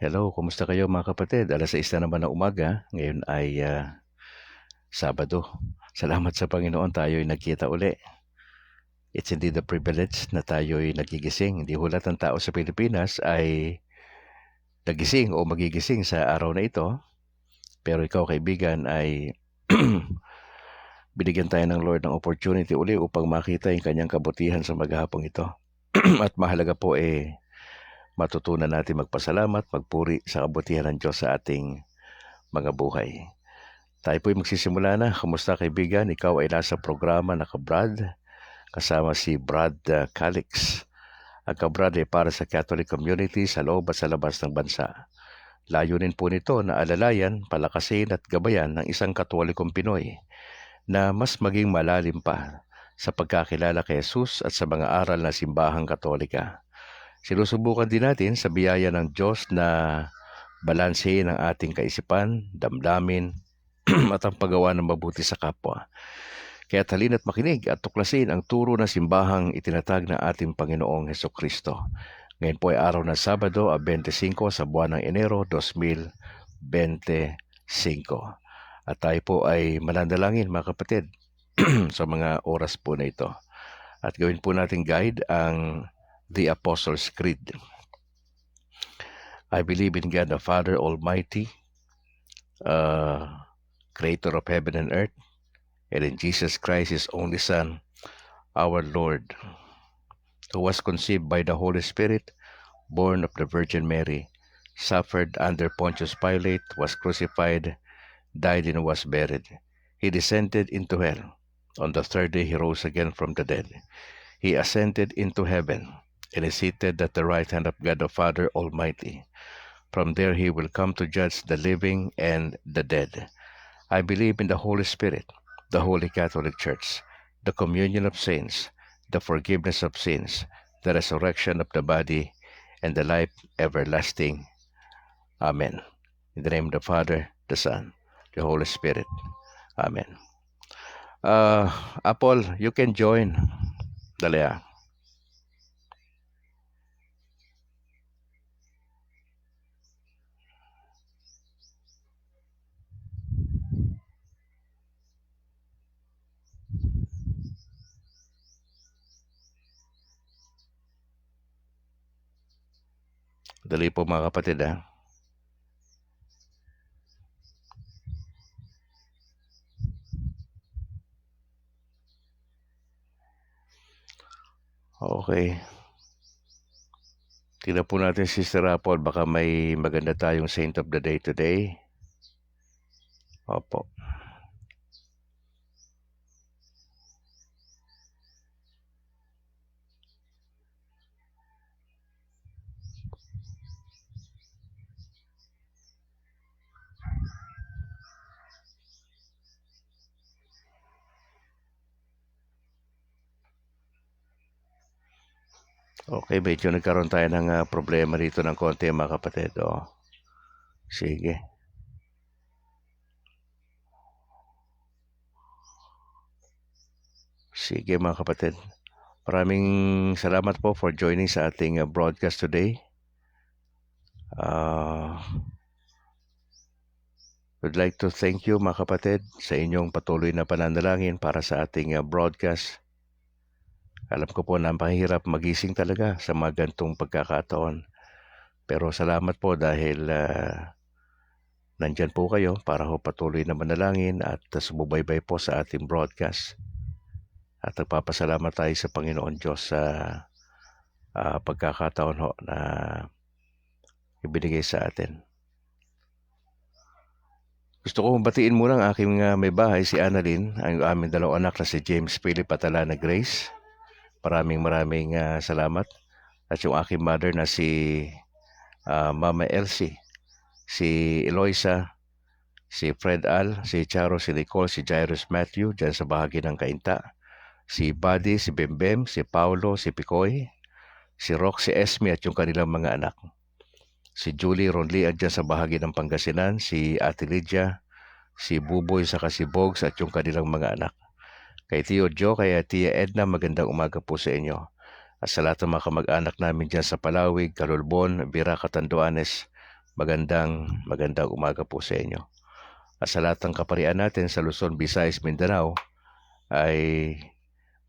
Hello, kumusta kayo mga kapatid? 6:00 na naman ng umaga. Ngayon ay Sabado. Salamat sa Panginoon tayo'y nagkita uli. It's indeed a privilege na tayo'y nagigising. Hindi ho lahat ng tao sa Pilipinas ay nagising o magigising sa araw na ito. Pero ikaw kaibigan ay binigyan tayo ng Lord ng opportunity uli upang makita yung kanyang kabutihan sa maghapong ito. At mahalaga po matutunan natin magpasalamat, magpuri sa kabutihan ng Diyos sa ating mga buhay. Tayo po'y magsisimula na. Kumusta kaibigan? Ikaw ay nasa programa na Kabrad kasama si Brad Calix. Ang Kabrad ay para sa Catholic community sa loob at sa labas ng bansa. Layunin po nito na alalayan, palakasin at gabayan ng isang Katolikong Pinoy na mas maging malalim pa sa pagkakilala kay Jesus at sa mga aral na simbahang Katolika. Sinusubukan din natin sa biyaya ng Diyos na balansehin ang ating kaisipan, damdamin, at ang paggawa ng mabuti sa kapwa. Kaya halina't makinig at tuklasin ang turo ng simbahang itinatag ng ating Panginoong Hesukristo. Ngayon po ay araw ng Sabado, 25 sa buwan ng Enero 2025. At tayo po ay mananalangin mga kapatid sa mga oras po na ito. At gawin po natin guide ang The Apostles' Creed. I believe in God the Father Almighty, Creator of heaven and earth, and in Jesus Christ, His only Son, our Lord, who was conceived by the Holy Spirit, born of the Virgin Mary, suffered under Pontius Pilate, was crucified, died and was buried. He descended into hell. On the third day He rose again from the dead. He ascended into heaven and is seated at the right hand of God the Father Almighty. From there He will come to judge the living and the dead. I believe in the Holy Spirit, the Holy Catholic Church, the communion of saints, the forgiveness of sins, the resurrection of the body, and the life everlasting. Amen. In the name of the Father, the Son, the Holy Spirit. Amen. Apple, you can join. Dali. Dali po mga kapatid ha. Okay. Tingnan po natin Sister Apple, baka may maganda tayong Saint of the Day today. Opo. Okay, medyo nagkaroon tayo ng problema dito ng konti mga kapatid. Sige. Sige mga kapatid. Maraming salamat po for joining sa ating broadcast today. Would like to thank you mga kapatid sa inyong patuloy na pananalangin para sa ating broadcast. Alam ko po na mahirap magising talaga sa mga gantong pagkakataon. Pero salamat po dahil nandyan po kayo para ho patuloy na manalangin at sumubaybay po sa ating broadcast. At nagpapasalamat tayo sa Panginoon Diyos sa pagkakataon ho na ibinigay sa atin. Gusto ko batiin muna ang aking may bahay, si Annalyn, ang aming dalawang anak na si James Philip at Alana Grace. Maraming salamat. At yung aking mother na si Mama Elsie, si Eloisa, si Fred Al, si Charo, si Nicole, si Jairus Matthew, dyan sa bahagi ng Kainta, si Buddy, si Bembem, si Paulo, si Picoy, si Roxy Esme at yung kanilang mga anak. Si Julie Ronli at dyan sa bahagi ng Pangasinan, si Ate Lydia, si Buboy sa Kasibogs at yung kanilang mga anak. Kay Tio Joe, kay Tia Edna, magandang umaga po sa inyo. At sa lahat ng mga kamag-anak namin dyan sa Palawig, Calolbon, Vira, Catanduanes, magandang umaga po sa inyo. At sa lahat ng kaparian natin sa Luzon, Visayas, Mindanao, ay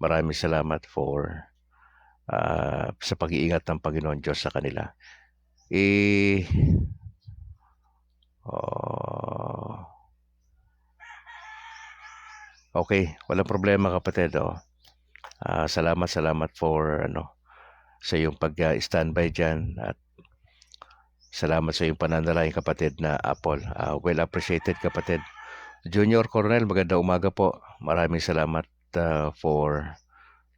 maraming salamat sa pag-iingat ng Panginoon Diyos sa kanila. Okay, walang problema kapatid. Salamat sa iyong pag-standby dyan, at salamat sa iyong pananalangin kapatid na Apple. Well appreciated kapatid. Junior Coronel, magandang umaga po. Maraming salamat for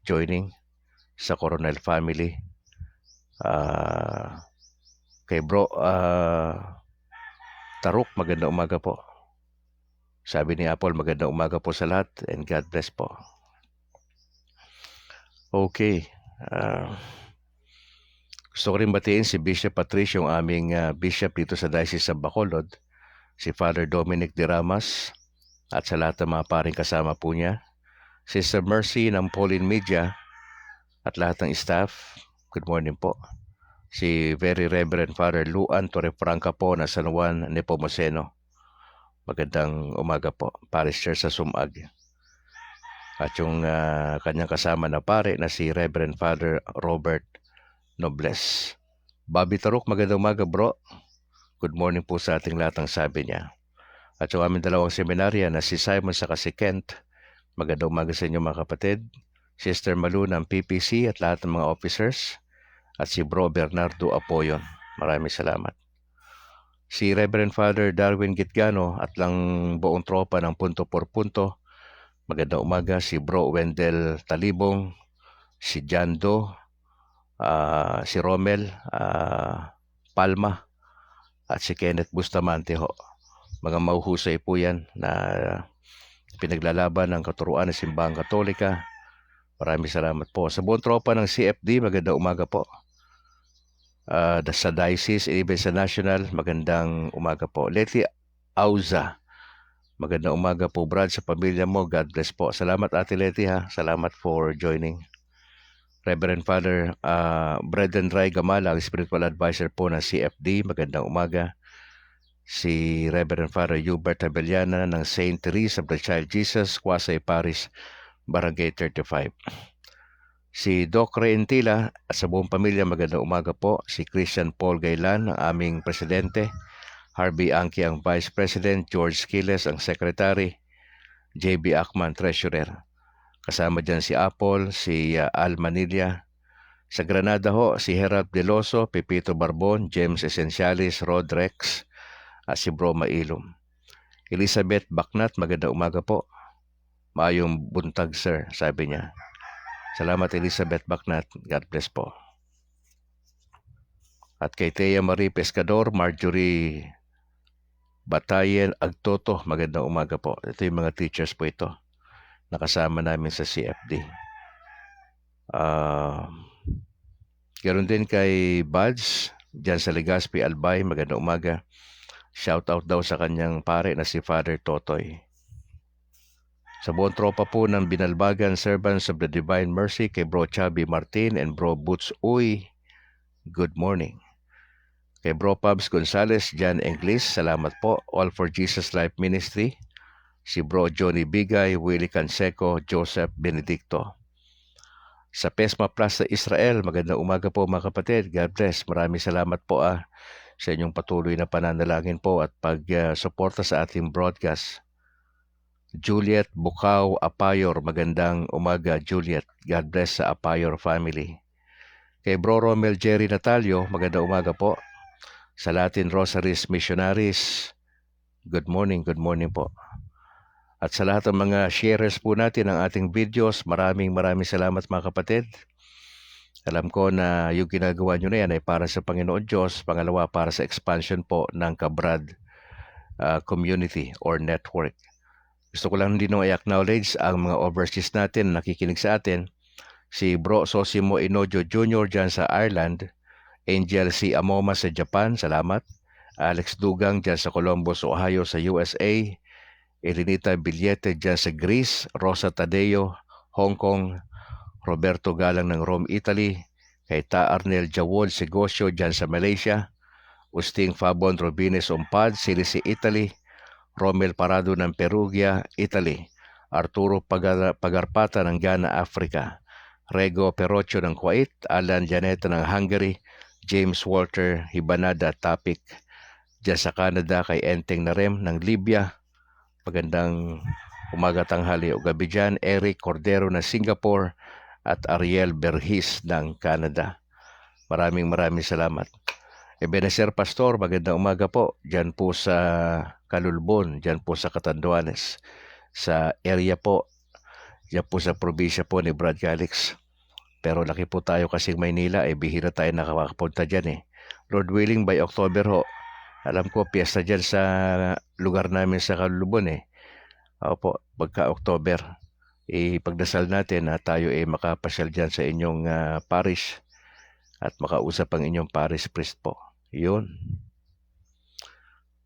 joining sa Coronel family. Kay bro Taruk, magandang umaga po. Sabi ni Apple, magandang umaga po sa lahat and God bless po. Okay. Gusto ko rin batiin si Bishop Patricio, yung aming bishop dito sa Diocese of Bacolod, si Father Dominic de Ramas, at sa lahat ng mga paring kasama po niya, Sister Mercy ng Pauline Media, at lahat ng staff. Good morning po. Si Very Reverend Father Luan Torrefranca po na San Juan Nepomuceno. Magandang umaga po. Parish Church sa Sumag. At yung kanyang kasama na pare na si Reverend Father Robert Nobles. Bobby Taruk, magandang umaga bro. Good morning po sa ating lahat ng sabi niya. At yung aming dalawang seminarya na si Simon sa si Kent. Magandang umaga sa inyo mga kapatid. Sister Malu ng PPC at lahat ng mga officers. At si Bro Bernardo Apoyon. Maraming salamat. Si Reverend Father Darwin Gitgano at lang buong tropa ng Punto por Punto. Magandang umaga. Si Bro Wendell Talibong, si Jando, si Romel Palma, at si Kenneth Bustamante ho. Mga mahuhusay po yan na pinaglalaban ng katuruan ng Simbahang Katolika. Maraming salamat po. Sa buong tropa ng CFD, magandang umaga po. Sa Diocese, even sa National, magandang umaga po. Letty Auza, magandang umaga po Brad, sa pamilya mo. God bless po. Salamat Ate Letty ha. Salamat for joining. Reverend Father Brendan Ray Gamala, Spiritual Advisor po ng CFD, magandang umaga. Si Reverend Father Hubert Abellana ng St. Therese of the Child Jesus, Quasay Parish, Barangay 35. Si Doc Reentila at sa buong pamilya, magandang umaga po. Si Christian Paul Gailan, ang aming presidente. Harvey Angki, ang vice president. George Skiles, ang secretary. JB Akman, treasurer. Kasama dyan si Apple, si Al Manilla. Sa Granada ho, si Herald Deloso, Pepito Barbon, James Essentialis, Rod Rex, at si Bro Mailom. Elizabeth Baknat, magandang umaga po. Maayong buntag sir, sabi niya. Salamat Elizabeth Baknat. God bless po. At kay Thea Marie Pescador, Marjorie Batayen Agtoto, magandang umaga po. Ito yung mga teachers po ito. Nakasama namin sa CFD. Ganoon din kay Buds, dyan sa Legazpi Albay, magandang umaga. Shout out daw sa kanyang pare na si Father Totoy. Sa buong tropa po ng Binalbagan Servants of the Divine Mercy, kay Bro Chubby Martin and Bro Boots Uy, good morning. Kay Bro Pabs Gonzales, Jan Englis, salamat po. All for Jesus Life Ministry, si Bro Johnny Bigay, Willie Canseco, Joseph Benedicto. Sa PESMA Plus sa Israel, magandang umaga po mga kapatid. God bless. Maraming salamat po sa inyong patuloy na pananalangin po at pag-suporta sa ating broadcast. Juliet Bukaw Apayor, magandang umaga Juliet. God bless sa Apayor family. Kay Bro Romel Jerry Natalio, magandang umaga po. Sa Latin Rosaries Missionaries, good morning po. At sa lahat ng mga sharers po natin ng ating videos, maraming salamat mga kapatid. Alam ko na yung ginagawa nyo na yan ay para sa Panginoon Diyos. Pangalawa, para sa expansion po ng Kabrad community or network. Gusto ko lang din i-acknowledge ang mga overseas natin na nakikinig sa atin. Si Bro Sosimo Inojo Jr. dyan sa Ireland. Angel C. Amoma sa Japan, salamat. Alex Dugang dyan sa Columbus, Ohio sa USA. Elinita Billete dyan sa Greece. Rosa Tadeo, Hong Kong. Roberto Galang ng Rome, Italy. Kay Ta Arnel Jawod Segosyo dyan sa Malaysia. Usting Fabon Robines Umpad, Silisi, Italy. Romel Parado ng Perugia, Italy. Arturo Pagarpata ng Ghana, Africa. Rego Perocho ng Kuwait, Alan Janeta ng Hungary, James Walter Hibanada, Tapik. Diyan sa Canada kay Enteng Narem ng Libya. Magandang umaga, tanghali o gabi dyan. Eric Cordero ng Singapore at Ariel Berhis ng Canada. Maraming salamat. Ebenezer Pastor, magandang umaga po. Diyan po sa Calulbon, diyan po sa Catanduanes. Sa area po, diyan po sa probinsya po ni Brad Calix. Pero laki po tayo kasing Maynila, bihira tayo nakakapunta dyan Lord willing, by October ho. Alam ko, piyesta dyan sa lugar namin sa Calulbon Opo, pagka October, pagdasal natin na tayo makapasyal dyan sa inyong parish at makausap ang inyong parish priest po. Yun.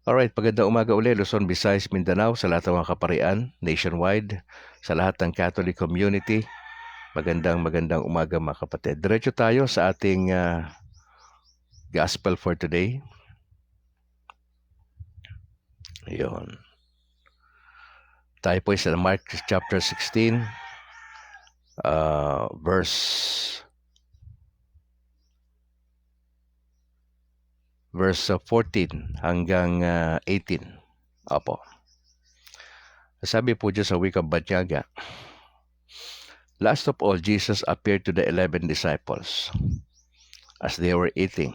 Alright, magandang umaga uli, Luzon, Visayas, Mindanao, sa lahat ng mga kaparian, nationwide, sa lahat ng Catholic community. Magandang umaga mga kapatid. Diretso tayo sa ating gospel for today. Yun. Tayo po sa Mark chapter 16, verse 14 hanggang 18. Opo. Sabi po dyan sa wikang Banyaga, last of all, Jesus appeared to the 11 disciples as they were eating.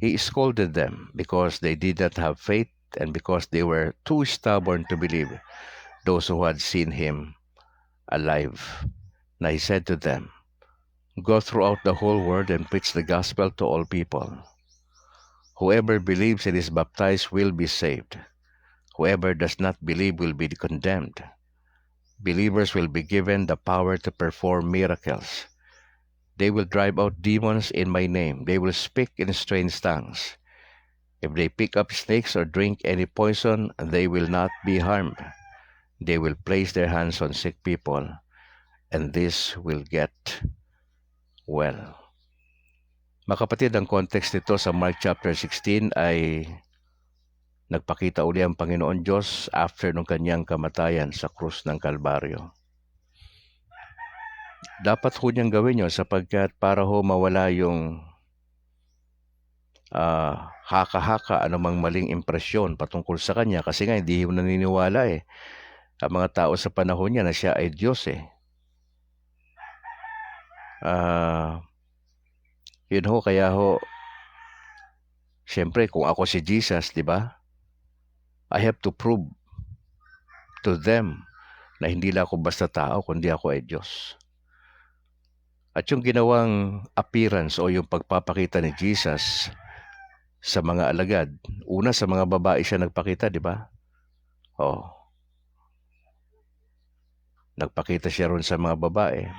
He scolded them because they did not have faith and because they were too stubborn to believe those who had seen him alive. Now he said to them, go throughout the whole world and preach the gospel to all people. Whoever believes and is baptized will be saved. Whoever does not believe will be condemned. Believers will be given the power to perform miracles. They will drive out demons in my name. They will speak in strange tongues. If they pick up snakes or drink any poison, they will not be harmed. They will place their hands on sick people, and this will get well. Mga kapatid, ang context nito sa Mark chapter 16 ay nagpakita uli ang Panginoon Diyos after nung kanyang kamatayan sa krus ng Kalbaryo. Dapat ho niyang gawin yun sapagkat para ho mawala yung haka-haka, anumang maling impresyon patungkol sa kanya kasi nga hindi ho naniniwala ang mga tao sa panahon niya na siya ay Diyos yun ho, kaya ho, siyempre kung ako si Jesus, di ba? I have to prove to them na hindi lang ako basta tao, kundi ako ay Diyos. At yung ginawang appearance o yung pagpapakita ni Jesus sa mga alagad, una sa mga babae siya nagpakita, di ba? Nagpakita siya ron sa mga babae.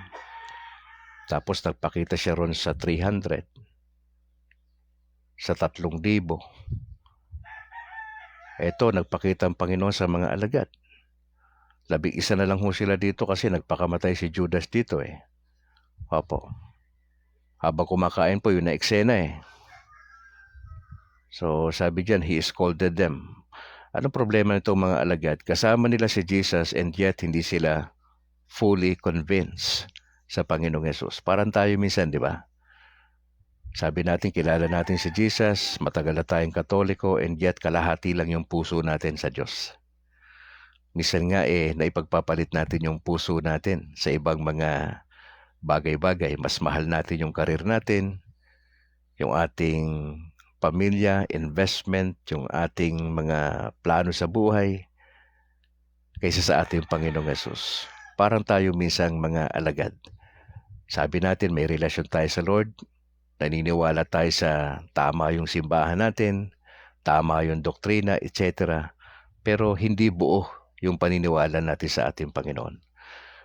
Tapos nagpakita siya ron sa 300, sa 3,000. Ito, nagpakita ang Panginoon sa mga alagad. 11 na lang ho sila dito kasi nagpakamatay si Judas dito Opo. Habang kumakain po, yun na eksena So, sabi dyan, he scolded them. Anong problema nitong mga alagad? Kasama nila si Jesus and yet hindi sila fully convinced sa Panginoong Yesus. Parang tayo minsan, di ba? Sabi natin, kilala natin si Jesus, matagal na tayong Katoliko, and yet kalahati lang yung puso natin sa Diyos. Minsan nga naipagpapalit natin yung puso natin sa ibang mga bagay-bagay. Mas mahal natin yung karir natin, yung ating pamilya, investment, yung ating mga plano sa buhay, kaysa sa ating Panginoong Yesus. Parang tayo minsang mga alagad. Sabi natin may relasyon tayo sa Lord, naniniwala tayo sa tama yung simbahan natin, tama yung doktrina, etc. Pero hindi buo yung paniniwala natin sa ating Panginoon.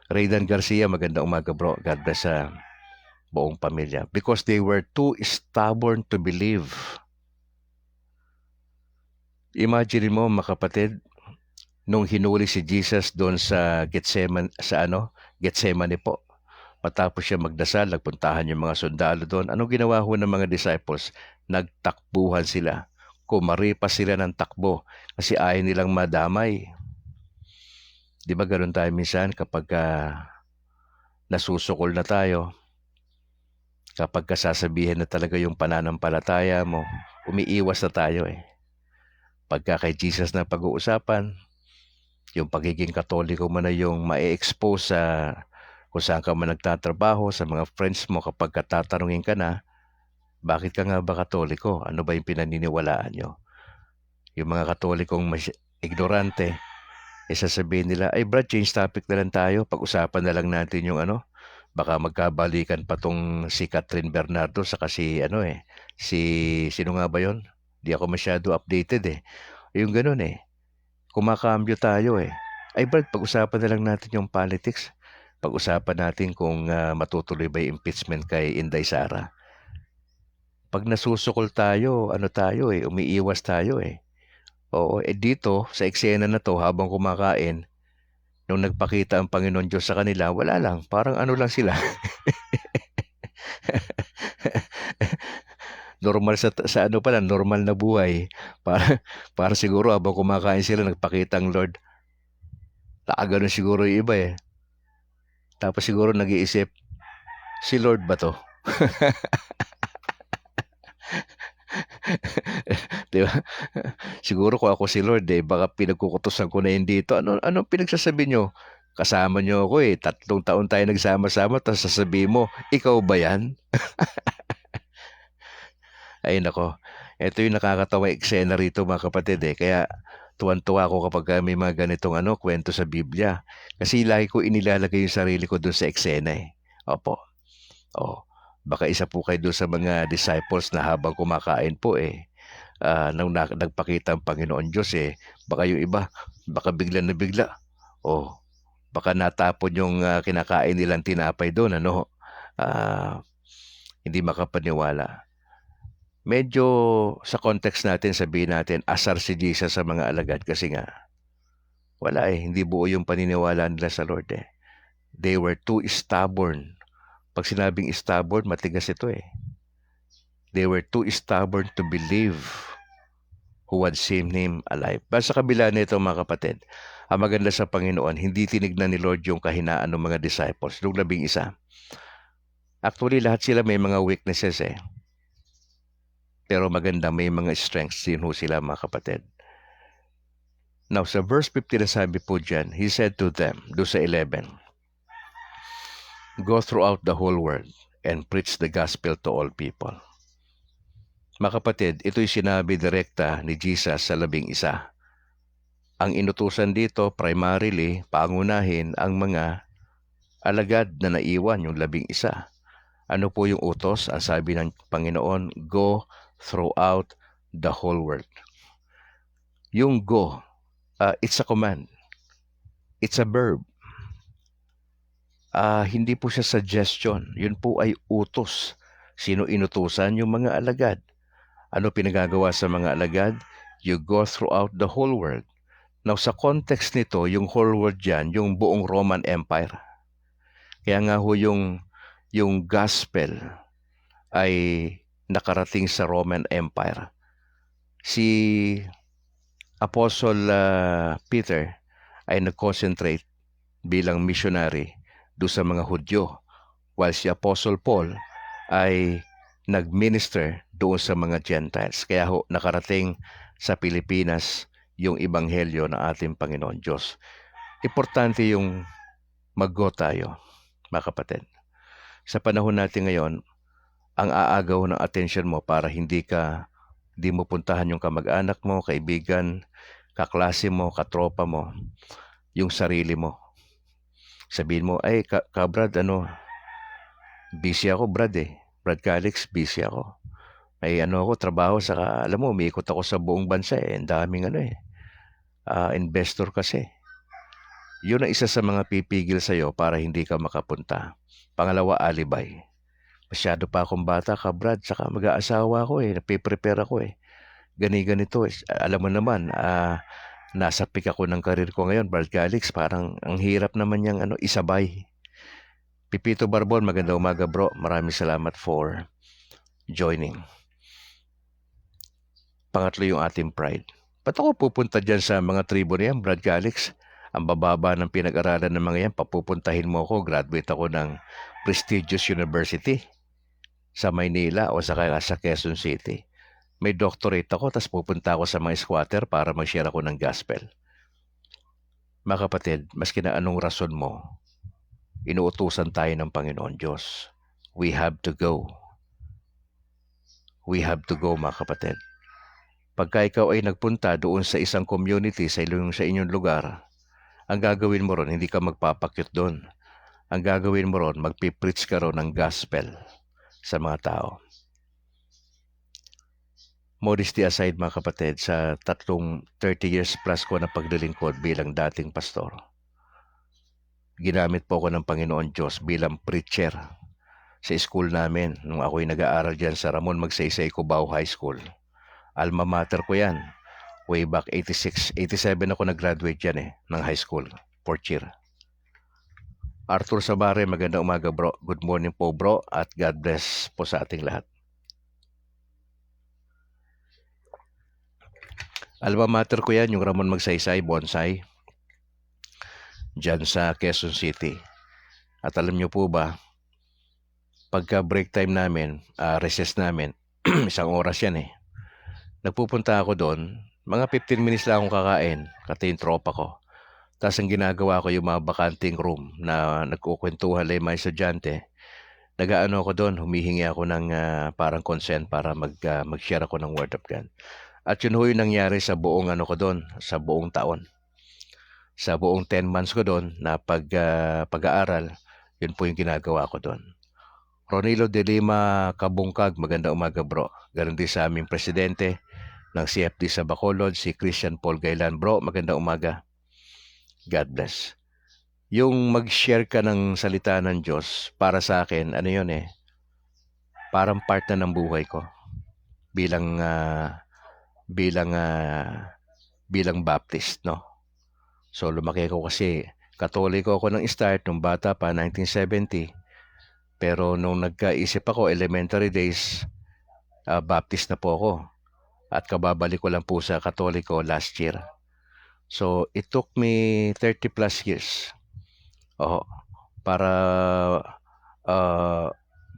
Raydan Garcia, magandang umaga bro. God bless sa buong pamilya. Because they were too stubborn to believe. Imagine mo mga kapatid, nung hinuli si Jesus doon sa Getsemane po. Matapos siya magdasal, nagpuntahan yung mga sundalo doon. Anong ginawa ho ng mga disciples? Nagtakbuhan sila. kumaripas sila ng takbo kasi ayaw nilang madamay. Di ba ganun tayo minsan kapag nasusukol na tayo, kapag sasabihin na talaga yung pananampalataya mo, umiiwas na tayo eh. Pagka kay Jesus na pag-uusapan, yung pagiging Katoliko mo na yung ma-expose sa kung saan ka man nagtatrabaho, sa mga friends mo kapag tatanungin ka na, bakit ka nga ba Katoliko? Ano ba yung pinaniniwalaan nyo? Yung mga Katolikong ignorante, sasabihin nila, ay Brad, change topic na lang tayo. Pag-usapan na lang natin yung baka magkabalikan pa tong si Catherine Bernardo saka sino nga ba yon? Di ako masyado updated eh. Yung ganun eh. Kumakambyo tayo eh. Ay Brad, pag-usapan na lang natin yung politics. Pag-usapan natin kung matutuloy ba yung impeachment kay Inday Sara. Pag nasusukol tayo, umiiwas tayo eh. Oo, dito sa eksena na to habang kumakain, nung nagpakita ang Panginoon Diyos sa kanila, wala lang, parang lang sila. Normal sa normal na buhay. Para siguro habang kumakain sila, nagpakita ang Lord. Nakaganon siguro yung iba eh. Tapos siguro nag-iisip, si Lord ba to? Diba? Siguro kung ako si Lord baka pinagkukutusan ko na yun dito. Anong pinagsasabi nyo? Kasama nyo ako 3 taon tayo nagsama-sama, tapos sasabihin mo, ikaw ba yan? Ay nako, ito yung nakakatawa eksena rito mga kapatid Kaya tuwan-tuwa ako kapag may mga ganitong kwento sa Biblia. Kasi lagi ko inilalagay yung sarili ko dun sa eksena Opo. Baka isa po kayo doon sa mga disciples na habang kumakain po nang nagpakita ang Panginoon Diyos baka yung iba, baka bigla na bigla. Baka natapon yung kinakain nilang tinapay doon, hindi makapaniwala. Medyo sa context natin, sabihin natin, asar si Jesus sa mga alagad kasi nga, wala hindi buo yung paniniwala nila sa Lord They were too stubborn. Pag sinabing stubborn, matigas ito They were too stubborn to believe who had seen Him alive. Pero sa kabila nito mga kapatid, ang maganda sa Panginoon, hindi tinignan ni Lord yung kahinaan ng mga disciples, yung 11. Actually, lahat sila may mga weaknesses Pero maganda, may mga strengths din sila mga kapatid. Now, sa verse 50 na sabi po dyan, He said to them, do sa 11, Go throughout the whole world and preach the gospel to all people. Mga kapatid, ito'y sinabi direkta ni Jesus sa 11. Ang inutusan dito, primarily, pangunahin ang mga alagad na naiwan, yung 11. Ano po yung utos? Ang sabi ng Panginoon, go throughout the whole world. Yung go, it's a command. It's a verb. Hindi po siya suggestion. Yun po ay utos. Sino inutusan? Yung mga alagad. Ano pinagagawa sa mga alagad? You go throughout the whole world. Now, sa context nito, yung whole world dyan, yung buong Roman Empire. Kaya nga yung gospel ay nakarating sa Roman Empire. Si Apostle Peter ay nag-concentrate bilang missionary do sa mga Hudyo, while si Apostle Paul ay nag-minister doon sa mga Gentiles. Kaya nakarating sa Pilipinas yung ebanghelyo ng ating Panginoon Diyos. Importante yung mag-go tayo, mga kapatid. Sa panahon natin ngayon, ang aagaw ng attention mo para hindi mo puntahan yung kamag-anak mo, kaibigan, kaklase mo, katropa mo, yung sarili mo. Sabihin mo, ay, Brad, busy ako, Brad Brad Calix, busy ako. Ay, ako, trabaho, saka, alam mo, umiikot ako sa buong bansa ang daming investor kasi. Yun ang isa sa mga pipigil sa'yo para hindi ka makapunta. Pangalawa, alibay. Masyado pa akong bata ka, Brad, saka mag-aasawa ako napiprepare ako ganito. Alam mo naman, nasa peak ako ng karir ko ngayon, Brad Calix, parang ang hirap naman yung isabay. Pipito Barbon, magandang umaga bro. Maraming salamat for joining. Pangatlo yung ating pride. Ba't ako pupunta dyan sa mga tribo na yan, Brad Calix? Ang bababa ng pinag-aralan ng mga yan, papupuntahin mo ako, graduate ako ng prestigious university sa Maynila o sa Quezon City. May doctorate ako, tapos pupunta ako sa mga squatter para mag-share ako ng gospel. Mga kapatid, maski na anong rason mo, inuutusan tayo ng Panginoon Diyos. We have to go. We have to go, mga kapatid. Pagka ikaw ay nagpunta doon sa isang community sa inyong lugar, ang gagawin mo ron, hindi ka magpapakyut doon. Ang gagawin mo ron, magpipreach ka ron ng gospel sa mga tao. Modesty aside, mga kapatid, sa 30 years plus ko na paglilingkod bilang dating pastor, ginamit po ako ng Panginoon Diyos bilang preacher sa school namin nung ako'y nag-aaral dyan sa Ramon Magsaysay Cubao High School. Alma mater ko yan. Way back 86, 87 ako nag-graduate yan ng high school, 4th year. Arthur Sabare, magandang umaga bro. Good morning po bro at God bless po sa ating lahat. Alma mater ko yan, yung Ramon Magsaysay, Bonsai, dyan sa Quezon City. At alam nyo po ba, pagka break time namin, recess namin, isang oras yan nagpupunta ako doon, mga 15 minutes lang akong kakain, kati yung tropa ko. Tapos ang ginagawa ko yung mga bakanting room na nagkukwentuhan lang yung mga estudyante. Nag-aano ako doon, humihingi ako ng parang consent para mag-share ako ng Word of God. At yun ho yung nangyari sa buong ko doon, sa buong taon. Sa buong 10 months ko doon na pag-aaral, yun po yung ginagawa ko doon. Ronilo de Lima Kabungkag, magandang umaga bro. Ganon din sa aming presidente ng CFD sa Bacolod, si Christian Paul Gailan. Bro, magandang umaga. God bless. Yung mag-share ka ng salita ng Diyos, para sa akin, ano yun parang part na ng buhay ko. Bilang Baptist, no? So, lumaki ko kasi, Katoliko ako ng start, nung bata pa, 1970. Pero nung nagkaisip ako, elementary days, Baptist na po ako. At kababalik ko lang po sa Katoliko last year. So, it took me 30 plus years para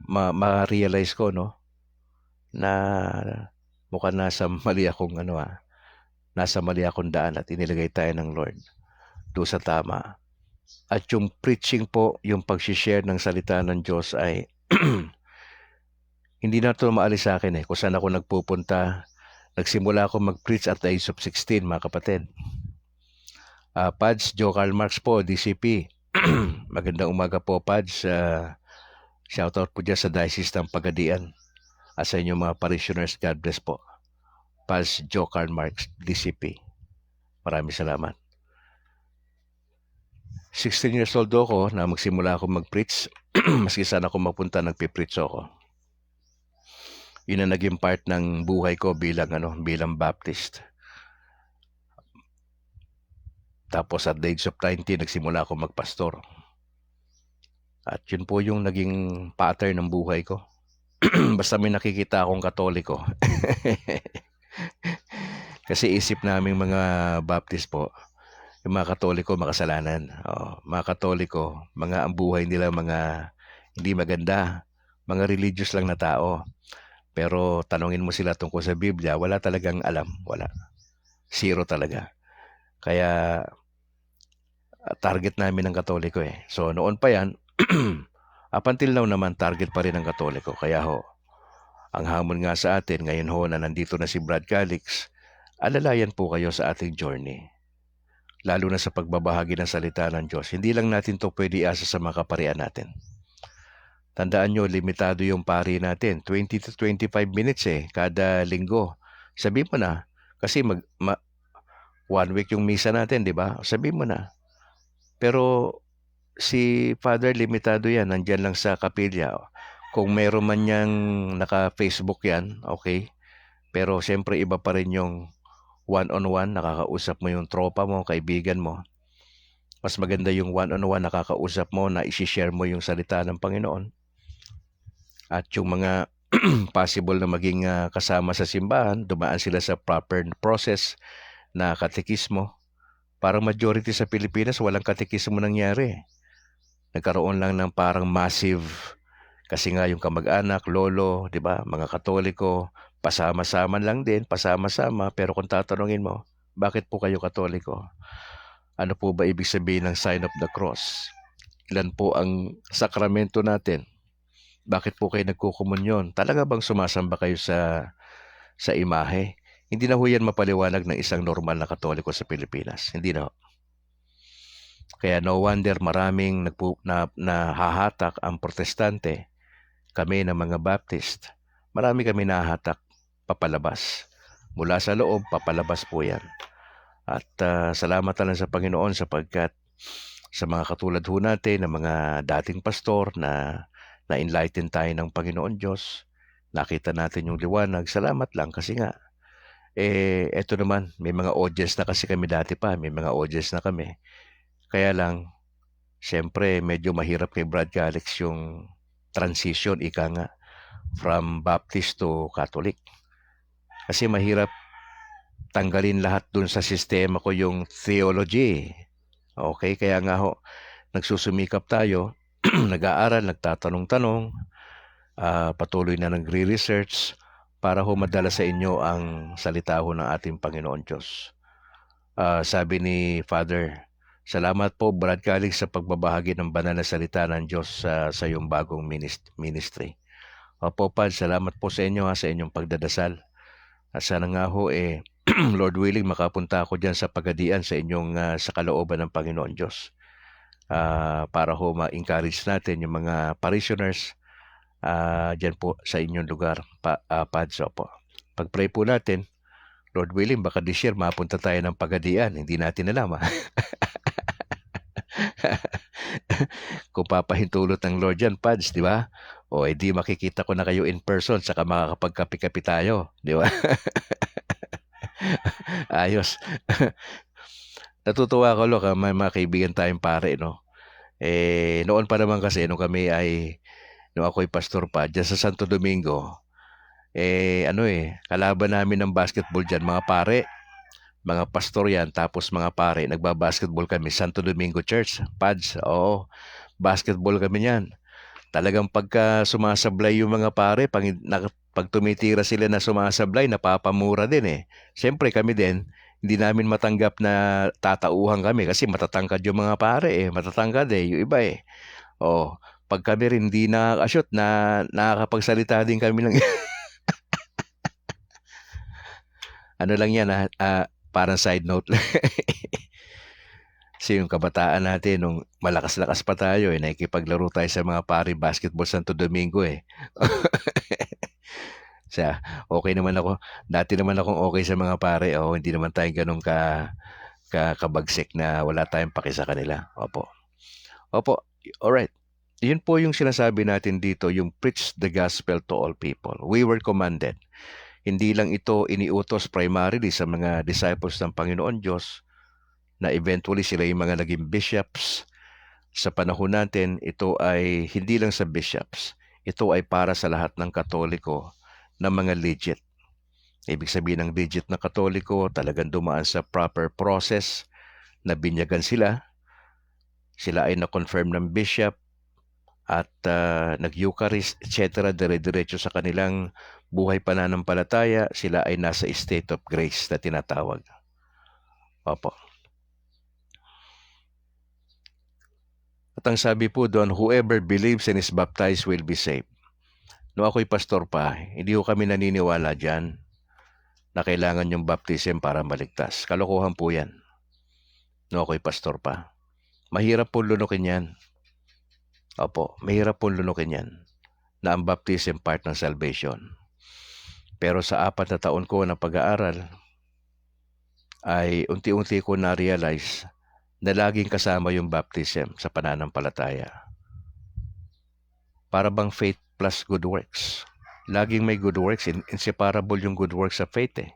ma-realize ko, no, na mukhang nasa mali akong daan at inilagay tayo ng Lord doon sa tama. At yung preaching po, yung pag-share ng salita ng Diyos ay hindi na ito maalis sa akin kung saan ako nagpupunta. Nagsimula ako mag-preach at the age of 16, mga kapatid. Pads, Joe Karl Marx po, DCP. Magandang umaga po, Pads. Shoutout po dyan sa Diocese ng Pagadian. At sa inyong mga parishioners, God bless po. Pads, Joe Karl Marx, DCP. Maraming salamat. 16 years old ako na magsimula ako mag-preach. Maski saan ako mapunta, nagpipreach ako. Yun ang naging part ng buhay ko bilang Baptist. Tapos at the age of 90, nagsimula ako magpastor. At yun po yung naging pattern ng buhay ko. Basta may nakikita akong Katoliko. Kasi isip namin mga Baptist po, yung mga Katoliko makasalanan. Mga Katoliko, ang buhay nila mga hindi maganda, mga religious lang na tao. Pero tanungin mo sila tungkol sa Biblia, wala talagang alam, wala. Zero talaga. Kaya target namin ng Katoliko So noon pa yan, up until now naman target pa rin ng Katoliko. Kaya ang hamon nga sa atin ngayon na nandito na si Brad Calix, alalayan po kayo sa ating journey. Lalo na sa pagbabahagi ng salita ng Diyos. Hindi lang natin to pwede asa sa mga kaparian natin. Tandaan nyo, limitado yung pari natin. 20 to 25 minutes kada linggo. Sabi mo na, kasi 1 week yung misa natin, di ba? Sabi mo na. Pero si Father, limitado yan. Nandyan lang sa kapilya. Kung meron man niyang naka-Facebook yan, okay. Pero siyempre iba pa rin yung one-on-one, nakakausap mo yung tropa mo, kaibigan mo. Mas maganda yung one-on-one, nakakausap mo na isi-share mo yung salita ng Panginoon. At yung mga possible na maging kasama sa simbahan, dumaan sila sa proper process na katekismo. Parang majority sa Pilipinas, walang katekismo nangyari. Nagkaroon lang ng parang massive, kasi nga yung kamag-anak, lolo, di ba, mga Katoliko, pasama-sama lang din, pasama-sama, pero kung tatanungin mo, bakit po kayo Katoliko? Ano po ba ibig sabihin ng sign of the cross? Ilan po ang sakramento natin? Bakit po kayo nagkukomunyon? Talaga bang sumasamba kayo sa imahe? Hindi na ho yan mapaliwanag ng isang normal na Katoliko sa Pilipinas. Hindi na ho. Kaya no wonder maraming nahahatak ang protestante. Kami ng mga Baptist, marami kami nahahatak papalabas. Mula sa loob, papalabas po yan. At salamat na lang sa Panginoon sapagkat sa mga katulad ho natin, ng mga dating pastor na na-enlighten tayo ng Panginoon Diyos, nakita natin yung liwanag, salamat lang kasi nga, eto naman, may mga audience na kasi kami dati pa, may mga audience na kami. Kaya lang, siyempre, medyo mahirap kay Brad Calix yung transition, ika nga, from Baptist to Catholic. Kasi mahirap tanggalin lahat dun sa sistema ko yung theology. Okay, kaya nga ho, nagsusumikap tayo, nag-aaral, nagtatanong-tanong, patuloy na nagre-research para ho madala sa inyo ang salita ho ng ating Panginoon Diyos. Sabi ni Father, salamat po Brad Calix sa pagbabahagi ng banal na salita ng Diyos sa iyong bagong ministry. Opo, Pad, salamat po sa inyo sa inyong pagdadasal. At sana nga ho, Lord willing, makapunta ako dyan sa Pagadian sa inyong sa kalooban ng Panginoon Diyos. Para ho ma-encourage natin yung mga parishioners dyan po sa inyong lugar, Pads. Opo. Pag-pray po natin, Lord willing, baka this year mapunta tayo ng Pagadian. Hindi natin alam, ha? Kung papahintulot ng Lord yan, Pads, di ba? O di makikita ko na kayo in person, saka makakapagkapi-kapi tayo, di ba? Ayos. Natutuwa ko, Lok, may mga kaibigan tayong pare, no? Noon pa naman kasi, nung ako'y pastor pa, dyan sa Santo Domingo, kalaban namin ng basketball dyan, mga pare, mga pastor yan, tapos mga pare, nagbabasketball kami, Santo Domingo Church, Pads, oo, basketball kami yan. Talagang pagka sumasablay yung mga pare, pag tumitira sila na sumasablay, napapamura din eh. Siyempre kami din, hindi namin matanggap na tatauhan kami kasi matatangkad yung mga pare eh. Matatangkad eh, yung iba eh. Oh, pag kami rin hindi nakakashoot na nakakapagsalita din kami lang. Ano lang yan parang side note lang. Kasi yung kabataan natin, nung malakas-lakas pa tayo, nakikipaglaro tayo sa mga pari basketball Santo Domingo eh. Okay naman ako. Dati naman akong okay sa mga pare. Hindi naman tayo ganun kabagsik na wala tayong paki sa kanila. Opo. Alright. Yun po yung sinasabi natin dito, yung preach the gospel to all people. We were commanded. Hindi lang ito iniutos primarily sa mga disciples ng Panginoon Diyos, na eventually sila yung mga naging bishops. Sa panahon natin, ito ay hindi lang sa bishops. Ito ay para sa lahat ng Katoliko na mga legit. Ibig sabihin ng legit na Katoliko, talagang dumaan sa proper process na binyagan sila. Sila ay na-confirm ng bishop at nag-Eucharist, etc. Dire-diretso sa kanilang buhay pananampalataya. Sila ay nasa state of grace na tinatawag. Opo. At ang sabi po doon, whoever believes and is baptized will be saved. Noong ako'y pastor pa, hindi ko kami naniniwala dyan na kailangan yung baptism para maligtas. Kalokohan po yan. Noong ako'y pastor pa. Mahirap po lunukin yan. Opo, mahirap po lunukin yan na ang baptism part ng salvation. Pero sa 4 na taon ko na pag-aaral, ay unti-unti ko na-realize na laging kasama yung baptism sa pananampalataya. Para bang faith plus good works. Laging may good works. Inseparable yung good works sa faith eh.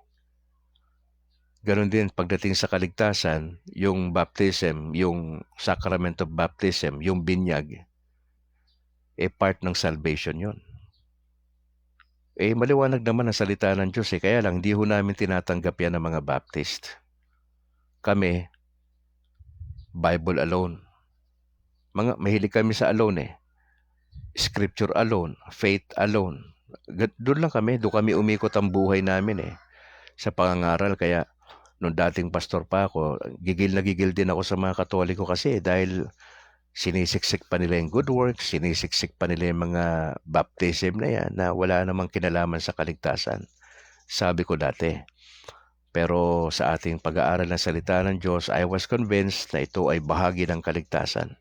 Ganon din pagdating sa kaligtasan, yung baptism, yung sacrament of baptism, yung binyag, part ng salvation yun. Maliwanag naman ang salita ng Diyos kaya lang hindi ho namin tinatanggap yan ng mga Baptist. Kami, Bible alone. Mahilig kami sa alone Scripture alone, faith alone. Doon lang kami, doon kami umikot ang buhay namin sa pangangaral. Kaya nung dating pastor pa ako, gigil na gigil din ako sa mga Katoliko kasi dahil sinisiksik pa nila yung good works, sinisiksik pa nila yung mga baptism na yan na wala namang kinalaman sa kaligtasan. Sabi ko dati. Pero sa ating pag-aaral ng salita ng Diyos, I was convinced na ito ay bahagi ng kaligtasan.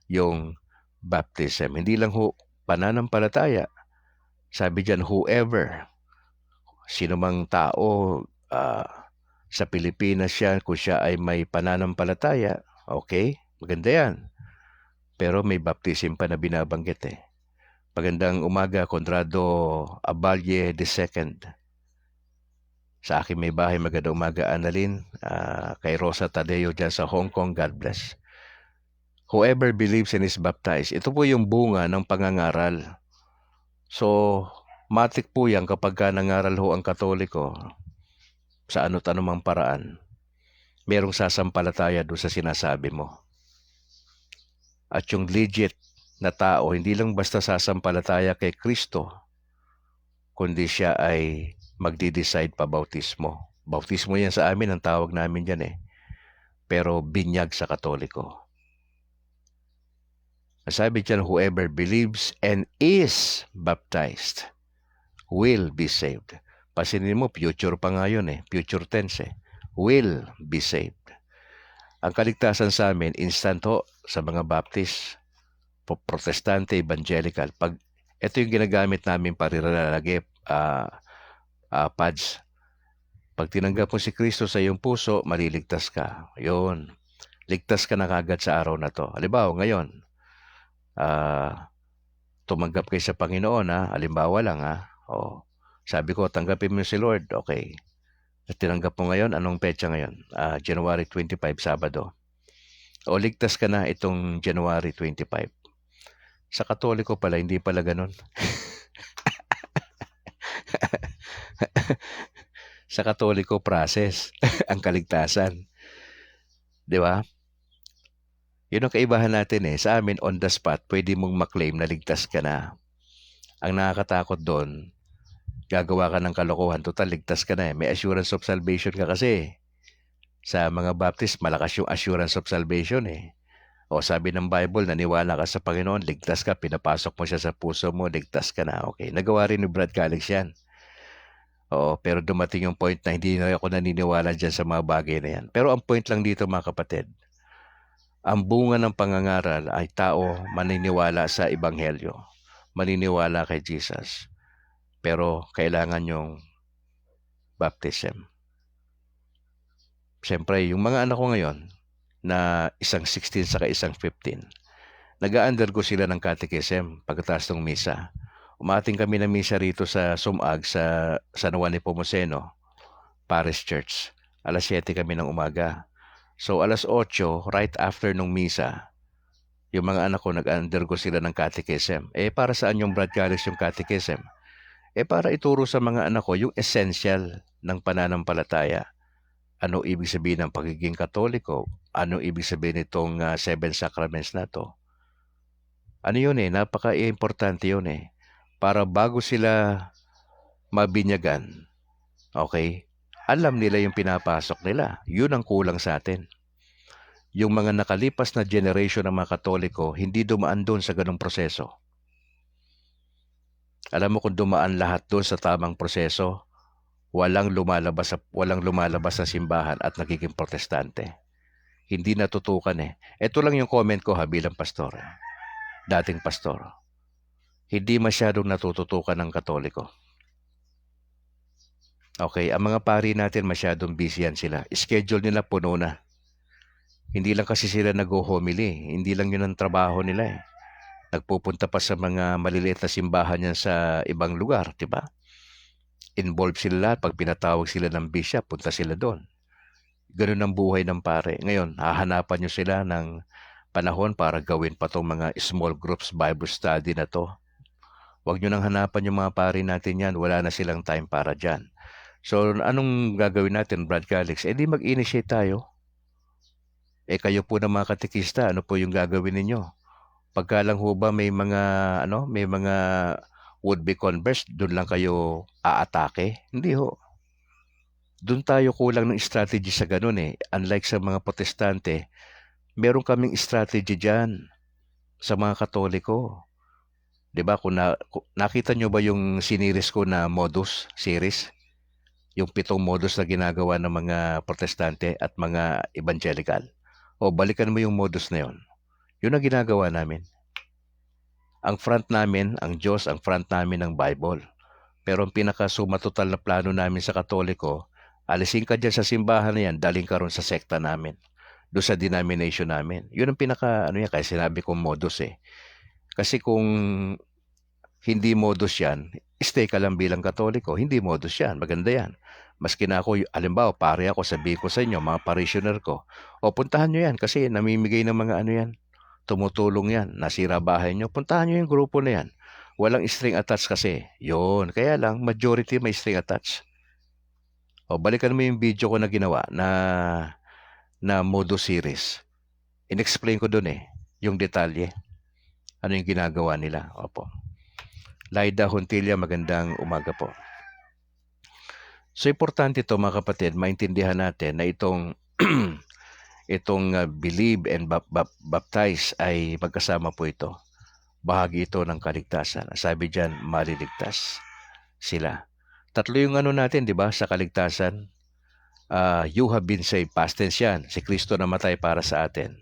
Yung baptism. Hindi lang ho pananampalataya. Sabi diyan, whoever, sino mang tao sa Pilipinas yan, kung siya ay may pananampalataya, okay, maganda yan. Pero may baptism pa na binabanggit Magandang umaga, Conrado Abalye II. Sa akin may bahay, magandang umaga, Annalyn. Kay Rosa Tadeo dyan sa Hong Kong, God bless. Whoever believes and is baptized, ito po yung bunga ng pangangaral. So, matik po yan kapag nangaral ho ang Katoliko sa ano't anumang paraan. Merong sasampalataya doon sa sinasabi mo. At yung legit na tao, hindi lang basta sasampalataya kay Kristo, kundi siya ay magdi-decide pa bautismo. Bautismo yan sa amin, ang tawag namin dyan Pero binyag sa Katoliko. Sabi dyan, whoever believes and is baptized will be saved. Pasinin mo, future pa nga yun future tense will be saved. Ang kaligtasan sa amin, instant sa mga Baptist, Protestante, Evangelical. Ito yung ginagamit namin para ilalagay, pads. Pag tinanggap mo si Kristo sa iyong puso, maliligtas ka. Yun. Ligtas ka na kagad sa araw na to. Halimbawa, ngayon, tumanggap kayo sa Panginoon halimbawa lang sabi ko, tanggapin mo si Lord. Okay. At tinanggap mo ngayon, anong petsa ngayon? January 25, Sabado. O ligtas ka na itong January 25. Sa Katoliko pala, hindi pala ganun. Sa Katoliko, process ang kaligtasan. Di ba? Yun ang kaibahan natin Sa amin, on the spot, pwede mong maklaim na ligtas ka na. Ang nakakatakot doon, gagawa ka ng kalokohan, total ligtas ka na May assurance of salvation ka kasi. Sa mga Baptist, malakas yung assurance of salvation O sabi ng Bible, naniwala ka sa Panginoon, ligtas ka, pinapasok mo siya sa puso mo, ligtas ka na. Okay, nagawa rin ni Brad Calix yan. Pero dumating yung point na hindi na ako naniniwala dyan sa mga bagay na yan. Pero ang point lang dito mga kapatid, ang bunga ng pangangaral ay tao maniniwala sa Ebanghelyo, maniniwala kay Jesus. Pero kailangan yung baptism. Siyempre, yung mga anak ko ngayon, na isang 16 saka isang 15, nag-undergo sila ng catechism pagkatapos ng misa. Umating kami ng misa rito sa Sumag, sa San Juan Nepomuceno Parish Church. Alas 7 kami ng umaga. So, alas 8, right after nung misa, yung mga anak ko nag-undergo sila ng catechism. Para saan yung Brad Calix yung catechism? Para ituro sa mga anak ko yung essential ng pananampalataya. Ano ibig sabihin ng pagiging Katoliko? Ano ibig sabihin itong 7 sacraments na to? Ano yun napaka-importante yun Para bago sila mabinyagan, okay, alam nila yung pinapasok nila. Yun ang kulang sa atin. Yung mga nakalipas na generation ng mga Katoliko, hindi dumaan doon sa ganung proseso. Alam mo kung dumaan lahat doon sa tamang proseso, walang lumalabas sa simbahan at nagiging protestante. Hindi natutukan Ito lang yung comment ko bilang pastor. Dating pastor. Hindi masyadong natututukan ng Katoliko. Okay, ang mga pari natin masyadong busy yan sila. Schedule nila puno na. Hindi lang kasi sila nag-homily. Hindi lang yun ang trabaho nila Nagpupunta pa sa mga maliliit na simbahan yan sa ibang lugar, di ba? Involved sila lahat. Pag pinatawag sila ng bishop, punta sila doon. Ganun ang buhay ng pare. Ngayon, hahanapan nyo sila ng panahon para gawin pa itong mga small groups Bible study na to. Huwag nyo nang hanapan yung mga pari natin yan. Wala na silang time para dyan. So, anong gagawin natin, Brad Calix? Eh, di mag-initiate tayo. Eh, kayo po na mga katikista, ano po yung gagawin ninyo? Pagka lang ho ba may mga would-be converts, doon lang kayo aatake? Hindi ho. Doon tayo kulang ng strategy sa ganun eh. Unlike sa mga protestante, meron kaming strategy dyan sa mga katoliko. 'Di ba? Nakita nyo ba yung siniris ko na modus series? Yung 7 modus na ginagawa ng mga protestante at mga evangelical. O balikan mo yung modus na yun. Yun ang ginagawa namin. Ang front namin, ang Diyos, ang front namin ng Bible. Pero ang pinaka-sumatotal na plano namin sa Katoliko, alisin ka dyan sa simbahan na yan, daling ka ron sa sekta namin. Doon sa denomination namin. Yun ang kaya sinabi kong modus eh. Kasi kung hindi modus yan, stay ka lang bilang Katoliko. Hindi modus yan. Maganda yan. Maski na ako, alimbawa, pare ako, sabihin ko sa inyo, mga parishioner ko, o puntahan nyo yan kasi namimigay ng mga yan. Tumutulong yan. Nasira bahay nyo. Puntahan nyo yung grupo na yan. Walang string attached kasi. Yun. Kaya lang, majority may string attached. O, balikan mo yung video ko na ginawa na modus series. In-explain ko dun yung detalye. Ano yung ginagawa nila. Opo. Laida Hontilla, magandang umaga po. So, importante ito mga kapatid, maintindihan natin na itong believe and baptize ay magkasama po ito. Bahagi ito ng kaligtasan. Sabi diyan, maliligtas sila. Tatlo yung natin, di ba, sa kaligtasan. You have been saved. Past tense yan. Si Kristo namatay para sa atin.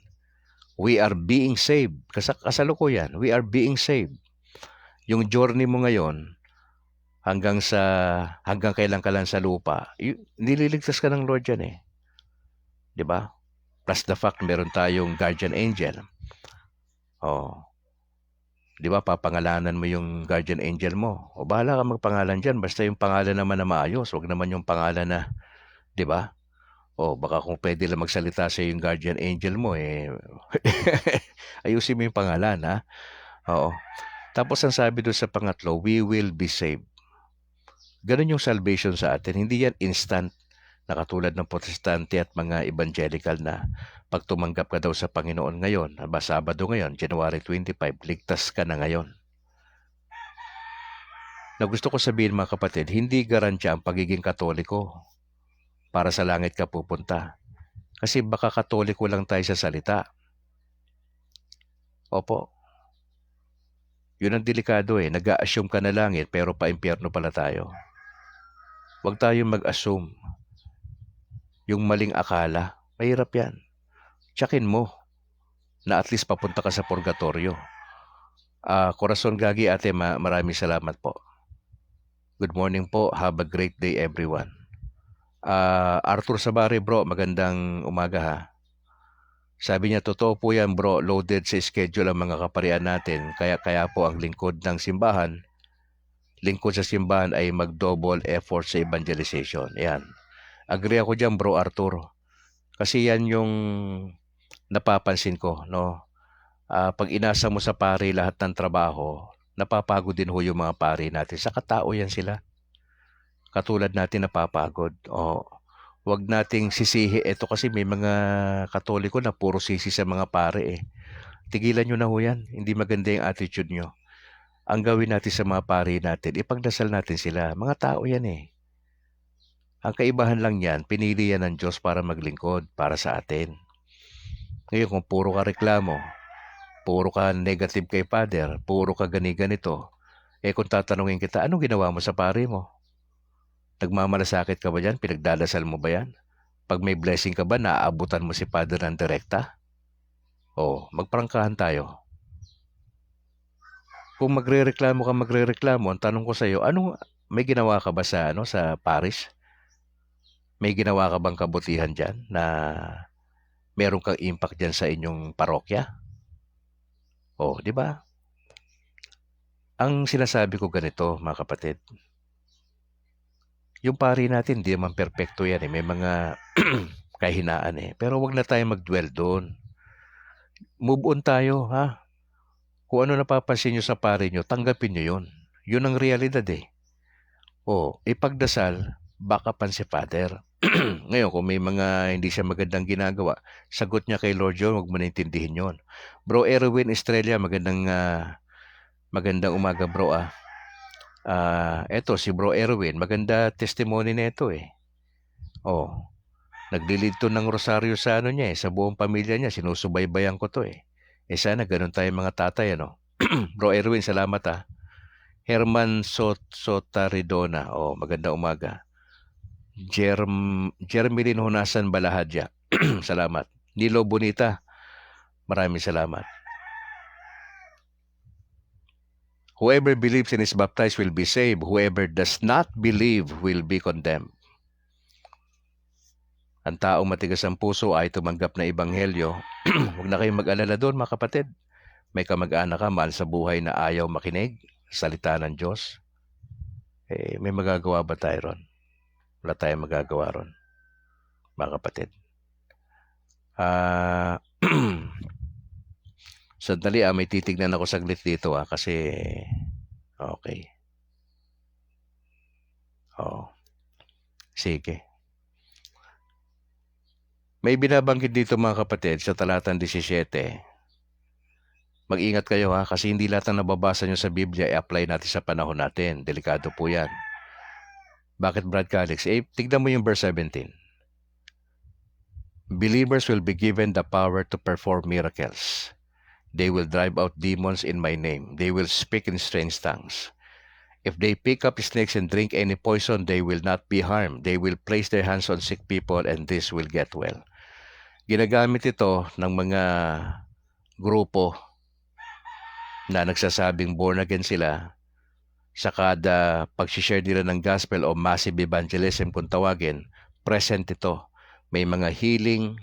We are being saved. Kasalukuyan, we are being saved. Yung journey mo ngayon, hanggang kailan ka lang sa lupa, nililigtas ka ng Lord yan eh. Di ba? Plus the fact, meron tayong guardian angel. Oh. Di ba, papangalanan mo yung guardian angel mo. O bahala ka magpangalan dyan, basta yung pangalan naman na maayos. Huwag naman yung pangalan na, di ba? O baka kung pwede lang magsalita sa yung guardian angel mo, ayusin mo yung pangalan, ha? Oo. Tapos ang sabi doon sa pangatlo, we will be saved. Ganun yung salvation sa atin. Hindi yan instant na katulad ng protestante at mga evangelical na pag tumanggap ka daw sa Panginoon ngayon, Sabado ngayon, January 25, ligtas ka na ngayon. Na gusto ko sabihin mga kapatid, hindi garantiya ang pagiging Katoliko para sa langit ka pupunta. Kasi baka Katoliko lang tayo sa salita. Opo. Yun ang delikado Nag-a-assume ka na langit pero pa-impyerno pala tayo. Huwag tayong mag-assume. Yung maling akala, mahirap yan. Tsakin mo na at least papunta ka sa purgatorio. Corazon Gagi, ate, maraming salamat po. Good morning po. Have a great day everyone. Arthur Sabari, bro, magandang umaga ha. Sabi niya, totoo po yan bro, loaded sa schedule ang mga kaparian natin. Kaya po ang lingkod sa simbahan ay mag-double effort sa evangelization. Yan. Agree ako dyan bro Arthur. Kasi yan yung napapansin ko, no? Pag inasa mo sa pari lahat ng trabaho, napapagod din ho yung mga pari natin. Sa katao yan sila. Katulad natin napapagod. Wag nating sisihi. Ito kasi may mga Katoliko na puro sisi sa mga pare Tigilan nyo na ho yan. Hindi maganda yung attitude nyo. Ang gawin natin sa mga pari natin, ipagdasal natin sila. Mga tao yan Ang kaibahan lang yan, pinili yan ng Diyos para maglingkod, para sa atin. Ngayon, kung puro ka reklamo, puro ka negative kay Father, puro ka ganito, kung tatanungin kita, anong ginawa mo sa pari mo? Nagmamalasakit ka ba dyan? Pinagdadasal mo ba yan? Pag may blessing ka ba, naaabutan mo si Father ng direkta? Magprangkahan tayo. Kung magrereklamo, ang tanong ko sa iyo, may ginawa ka ba sa parish? May ginawa ka bang kabutihan diyan na meron kang impact diyan sa inyong parokya? Di ba? Ang sinasabi ko ganito, mga kapatid. Yung pari natin, di naman perpekto yan May mga kahinaan Pero wag na tayo mag-dwell doon. Move on tayo, ha? Kung ano napapansin nyo sa pari nyo, tanggapin nyo yun. Yun ang realidad eh. Ipagdasal, backupan si Father. Ngayon, kung may mga hindi siya magandang ginagawa, sagot niya kay Lord John, huwag mo na intindihin yun. Bro Erwin Estrella, magandang umaga bro ah. Eto si Bro Erwin, maganda testimony na ito eh. Naglilid to ng rosaryo sa ano niya eh, sa buong pamilya niya, sinusubaybayan ko to eh. Sana ganun tayo mga tatay ano. Bro Erwin, salamat ah. Herman Sotaridona, magandang umaga. Jermelin Hunasan Balahadya, salamat. Nilo Bonita, maraming salamat. Whoever believes and is baptized will be saved. Whoever does not believe will be condemned. Ang taong matigas ang puso ay tumanggap na ebanghelyo. Huwag na kayong mag-alala doon mga kapatid. May kamag-anak ka, mahal sa buhay na ayaw makinig, salita ng Diyos. May magagawa ba tayo ron? Wala tayong magagawa ron, mga kapatid. Sandali may titignan ako saglit dito kasi okay. Sige. May binabanggit dito mga kapatid sa talatang 17. Mag-ingat kayo kasi hindi lahat ng nababasa nyo sa Biblia i-apply natin sa panahon natin. Delikado po yan. Bakit Brad Calix? Tignan mo yung verse 17. Believers will be given the power to perform miracles. They will drive out demons in my name. They will speak in strange tongues. If they pick up snakes and drink any poison, they will not be harmed. They will place their hands on sick people and this will get well. Ginagamit ito ng mga grupo na nagsasabing born again sila sa kada pag-share nila ng gospel o massive evangelism kung tawagin, present ito. May mga healing.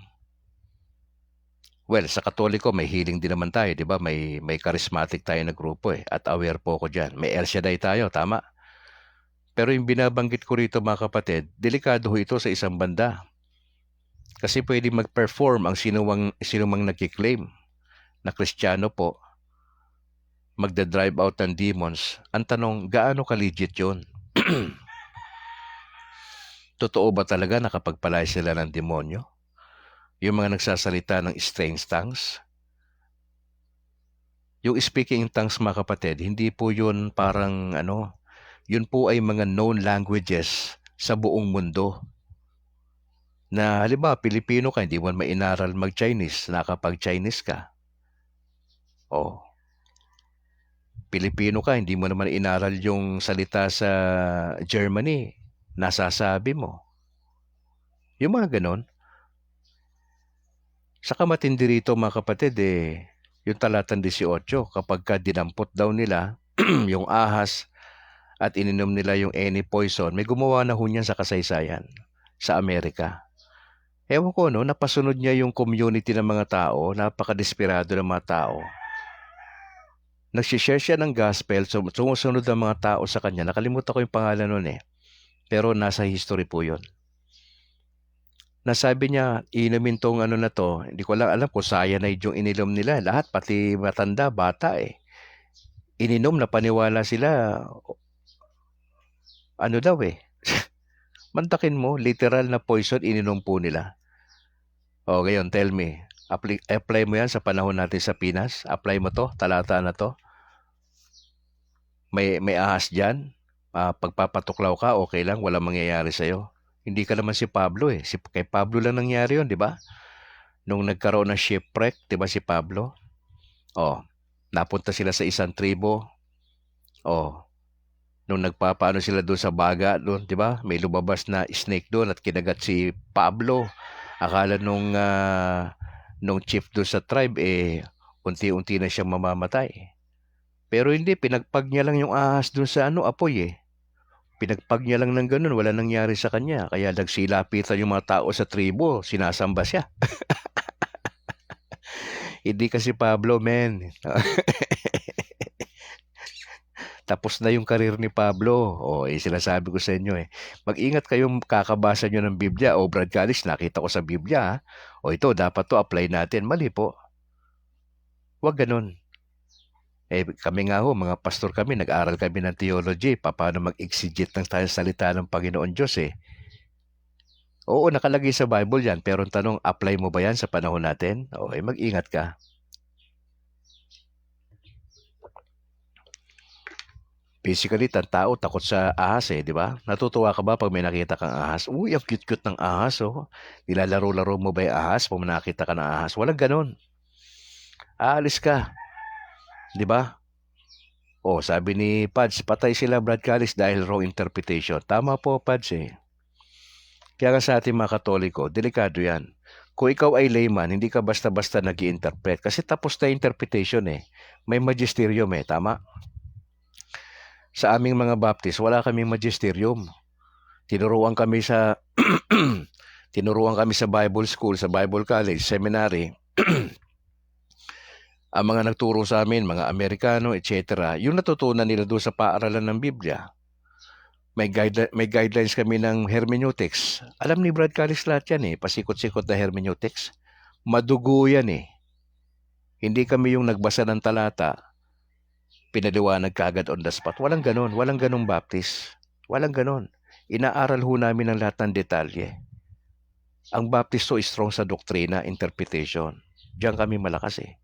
Well, sa Katoliko may healing din naman tayo, di ba? May charismatic tayo na grupo at aware po ako dyan. May El Shaddai tayo, tama? Pero yung binabanggit ko rito mga kapatid, delikado ito sa isang banda. Kasi pwede mag-perform ang sinumang nagkiklaim na Kristiyano po, magda-drive out ng demons. Ang tanong, gaano ka-legit yun? Totoo ba talaga nakapagpalay sila ng demonyo? Yung mga nagsasalita ng strange tongues? Yung speaking in tongues mga kapatid, hindi po yun parang yun po ay mga known languages sa buong mundo. Na halimbawa, Pilipino ka, hindi mo mainaral mag-Chinese, nakapag-Chinese ka. Pilipino ka, hindi mo naman inaral yung salita sa Germany, nasasabi mo. Yung mga ganon. Saka matindi rito mga kapatid yung talatang 18, kapag ka dinampot daw nila yung ahas at ininom nila yung any poison, may gumawa na ho niyan sa kasaysayan sa Amerika. Ewan ko napasunod niya yung community ng mga tao, napaka-desperado ng mga tao. Nagsishare siya ng gospel, sumusunod ang mga tao sa kanya. Nakalimutan ko yung pangalan nun pero nasa history po yun. Nasabi niya, inumin tong na to, hindi ko lang alam kung cyanide yung ininom nila. Lahat, pati matanda, bata Ininom na paniwala sila, mantakin mo, literal na poison ininom po nila. Ngayon, tell me, apply mo yan sa panahon natin sa Pinas? Apply mo to, talata na to? May ahas dyan? Pagpapatuklaw ka, okay lang, walang mangyayari sa'yo. Hindi ka naman si Pablo kay Pablo lang nangyari yun, di ba? Nung nagkaroon ng shipwreck, di ba si Pablo? Napunta sila sa isang tribo. Nung nagpapaano sila doon sa baga, doon, di ba? May lumabas na snake doon at kinagat si Pablo. Akala nung chief doon sa tribe, unti-unti na siyang mamamatay. Pero hindi, pinagpag niya lang yung ahas doon sa apoy Pinagpag niya lang ng ganun, wala nangyari sa kanya. Kaya nagsilapitan yung mga tao sa tribo, sinasamba siya. Hindi kasi Pablo, men. Tapos na yung karir ni Pablo. Sinasabi ko sa inyo mag-ingat kayong kakabasa nyo ng Biblia. Brad Calix, nakita ko sa Biblia. Ito, dapat to apply natin. Mali po. Huwag ganun. Kami nga ho, mga pastor kami, nag-aral kami ng theology, paano mag-exegete ng tayo salita ng Panginoon Diyos eh. Oo, nakalagay sa Bible yan, pero ang tanong, apply mo ba yan sa panahon natin? Mag-ingat ka. Basically, tao takot sa ahas eh, di ba? Natutuwa ka ba pag may nakita kang ahas? Uy, ang cute-cute ng ahas, oh. Nilalaro-laro mo ba yung ahas pag nakita ka ng ahas? Walang ganon. Aalis ka. Di ba? Sabi ni Pads, patay sila Brad Callis dahil wrong interpretation. Tama po, Pads eh. Kaya nga sa ating mga Katoliko, delikado yan. Kung ikaw ay layman, hindi ka basta-basta nag-i-interpret. Kasi tapos na interpretation eh. May magisterium eh, tama? Sa aming mga Baptist, wala kaming magisterium. Tinuruan kami sa tinuruan kami sa Bible school, sa Bible college, seminary. Ang mga nagturo sa amin, mga Amerikano, etc., yung natutunan nila doon sa paaralan ng Biblia. May guidelines kami ng hermeneutics. Alam ni Brad Callis lahat yan eh, pasikot-sikot na hermeneutics. Madugo yan eh. Hindi kami yung nagbasa ng talata, pinaliwanag kaagad on the spot. Walang ganon. Walang ganong Baptist. Walang ganon. Inaaral ho namin ang lahat ng detalye. Ang Baptist so strong sa doktrina, interpretation. Diyan kami malakas eh.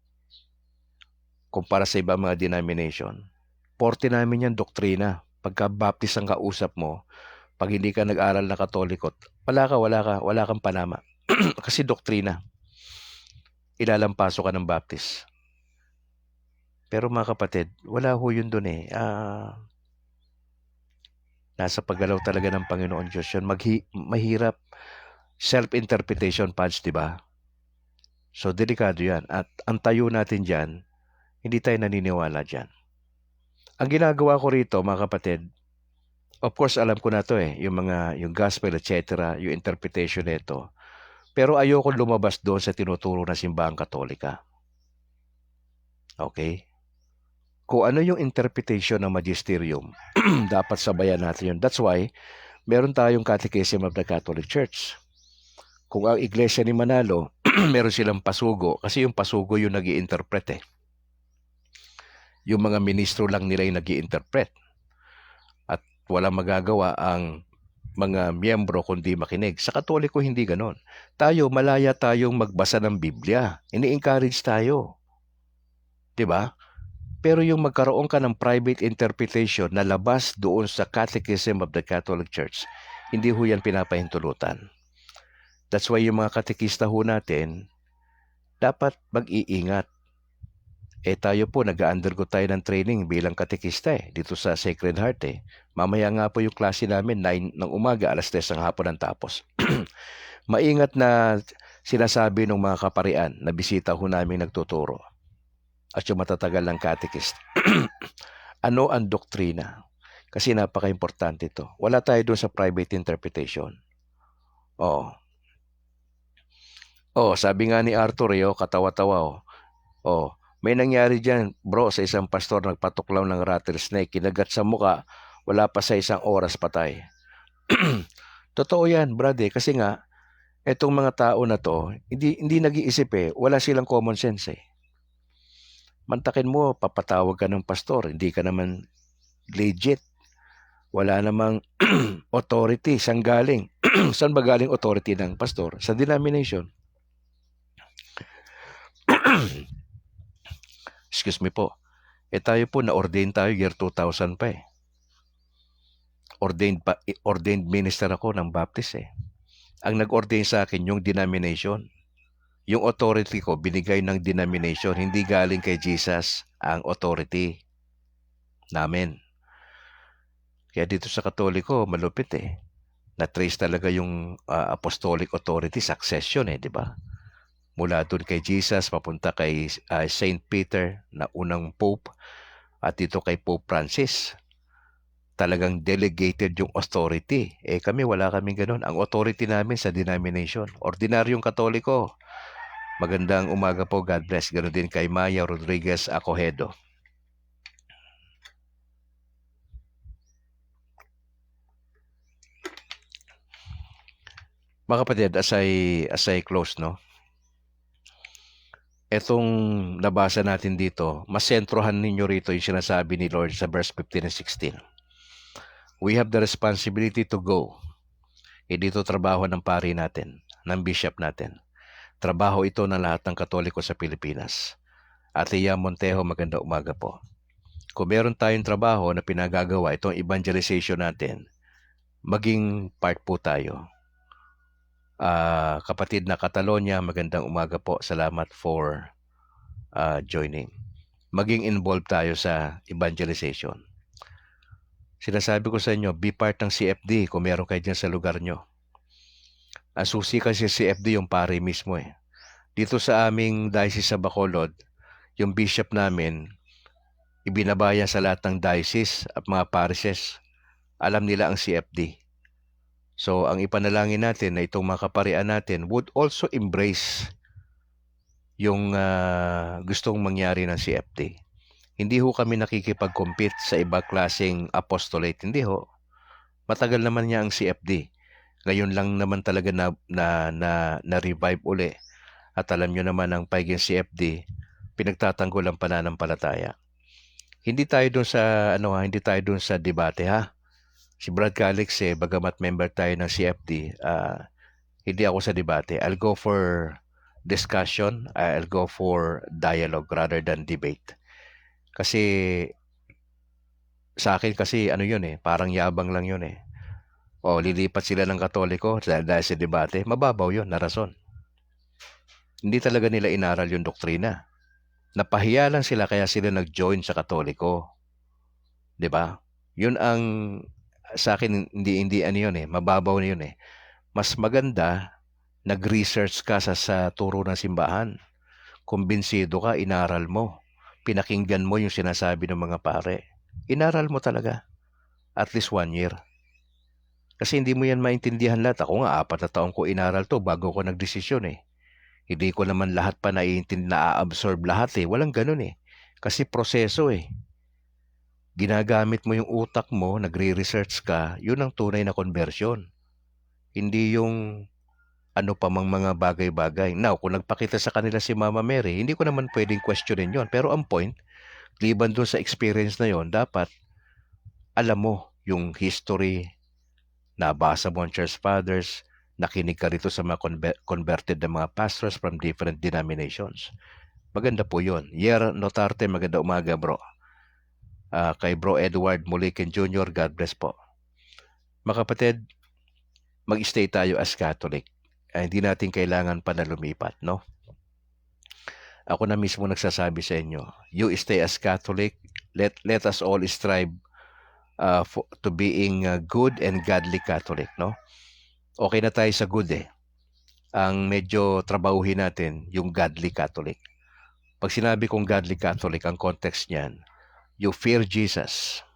Kumpara sa ibang mga denomination. Forte namin yan, doktrina. Pagka Baptist ang kausap mo, pag hindi ka nag-aral na Katoliko, wala kang panama. Kasi doktrina. Ilalampaso ka ng Baptist. Pero mga kapatid, wala ho yun dun eh. Nasa paggalaw talaga ng Panginoon Diyos yun. Mahirap. Self-interpretation, Pads, di ba? So, delikado yan. At ang tayo natin dyan, hindi tayo naniniwala dyan. Ang ginagawa ko rito, mga kapatid, of course, alam ko na to eh, yung gospel, etc., yung interpretation nito. Pero ayoko lumabas doon sa tinuturo na simbahang Katolika. Okay? Kung ano yung interpretation ng magisterium, dapat sabayan natin yun. That's why, meron tayong Catechism of the Catholic Church. Kung ang Iglesia ni Manalo, meron silang pasugo, kasi yung pasugo yung nag-i-interpret eh. Yung mga ministro lang nila yung nag-i-interpret. At walang magagawa ang mga miyembro kundi makinig. Sa Katoliko, hindi ganon. Tayo, malaya tayong magbasa ng Biblia. Ini-encourage tayo. Diba? Pero yung magkaroon ka ng private interpretation na labas doon sa Catechism of the Catholic Church, hindi ho yan pinapahintulutan. That's why yung mga katekista ho natin, dapat mag-iingat. Tayo po, nag-undergo tayo ng training bilang katekista dito sa Sacred Heart eh. Mamaya nga po yung klase namin, 9 ng umaga, alas 3 ng hapon ang tapos. Maingat na sinasabi ng mga kaparian na bisita ho namin nagtuturo. At yung matatagal ng catechist. Ano ang doktrina? Kasi napaka-importante ito. Wala tayo doon sa private interpretation. Sabi nga ni Arthur, katawa-tawa. May nangyari dyan, bro, sa isang pastor, nagpatuklaw ng rattlesnake, kinagat sa muka, wala pa sa isang oras patay. Totoo yan, brother, kasi nga, etong mga tao na to, hindi nag-iisip eh, wala silang common sense eh. Mantakin mo, papatawag ka ng pastor, hindi ka naman legit. Wala namang authority, saan galing? Saan ba galing authority ng pastor? Sa denomination. Excuse me po. Tayo po, na-ordain tayo year 2000 pa eh. Ordained minister ako ng Baptist eh. Ang nag-ordain sa akin yung denomination. Yung authority ko, binigay ng denomination. Hindi galing kay Jesus ang authority namin. Kaya dito sa Katoliko, malupit eh. Na-trace talaga yung apostolic authority, succession eh, di ba? Mula doon kay Jesus, papunta kay Saint Peter na unang Pope, at dito kay Pope Francis. Talagang delegated yung authority. Kami, wala kaming ganun. Ang authority namin sa denomination. Ordinaryong Katoliko. Magandang umaga po, God bless. Ganun din kay Maya Rodriguez Acohedo. Mga kapatid, as I close, no? Etong nabasa natin dito, masentrohan ninyo rito yung sinasabi ni Lord sa verse 15 and 16. We have the responsibility to go. Dito trabaho ng pari natin, ng bishop natin. Trabaho ito ng lahat ng Katoliko sa Pilipinas. Ate Yam Montejo, maganda umaga po. Kung meron tayong trabaho na pinagagawa, itong evangelization natin, maging part po tayo. Kapatid na Catalonia, magandang umaga po. Salamat for joining. Maging involved tayo sa evangelization. Sinasabi ko sa inyo, be part ng CFD kung meron kayo dyan sa lugar nyo. Ang susi kasi CFD yung pare mismo eh. Dito sa aming diocese sa Bacolod, yung bishop namin, ibinabaya sa lahat ng diocese at mga parishes. Alam nila ang CFD. So, ang ipanalangin natin na itong mga kaparian natin would also embrace yung gustong mangyari ng CFD. Hindi ho kami nakikipag-compete sa ibang klaseng apostolate. Hindi ho. Matagal naman niya ang CFD. Ngayon lang naman talaga na-revive uli. At alam nyo naman ang pagiging CFD, pinagtatanggol ang pananampalataya. Hindi tayo dun sa hindi tayo dun sa debate ha. Si Brad Calix bagamat member tayo ng CFD, hindi ako sa debate. I'll go for discussion, I'll go for dialogue rather than debate. Kasi sa akin kasi yun parang yabang lang yun eh. O lilipat sila ng Katoliko dahil sa debate, mababaw yun na rason. Hindi talaga nila inaral yung doktrina. Napahiya lang sila kaya sila nag-join sa Katoliko. 'Di ba? Yun ang sa akin hindi yun mababaw na yun eh. Mas maganda nag-research ka sa turo ng simbahan. Kumbinsido ka, inaral mo. Pinakinggan mo yung sinasabi ng mga pare. Inaral mo talaga. At least 1 year. Kasi hindi mo yan maintindihan lahat. Ako nga, 4 na taon ko inaral to bago ko nagdesisyon eh. Hindi ko naman lahat pa na-absorb lahat eh. Walang ganun eh. Kasi proseso eh. Ginagamit mo yung utak mo, nagre-research ka, yun ang tunay na conversion. Hindi yung ano pa mang mga bagay-bagay. Now, kung nagpakita sa kanila si Mama Mary, hindi ko naman pwedeng questionin yon. Pero ang point, liban doon sa experience na yon, dapat alam mo yung history, nabasa mo ang Church Fathers, nakinig ka rito sa mga converted na mga pastors from different denominations. Maganda po yun. Yer Notarte, maganda umaga bro. Kay Bro Edward Mulikin Jr., God bless po. Mga kapatid, mag-stay tayo as Catholic. Hindi natin kailangan pa na lumipat, no? Ako na mismo nagsasabi sa inyo, you stay as Catholic, let us all strive to being good and godly Catholic, no? Okay na tayo sa good eh. Ang medyo trabahuhin natin, yung godly Catholic. Pag sinabi kong godly Catholic, ang context niyan, you fear Jesus.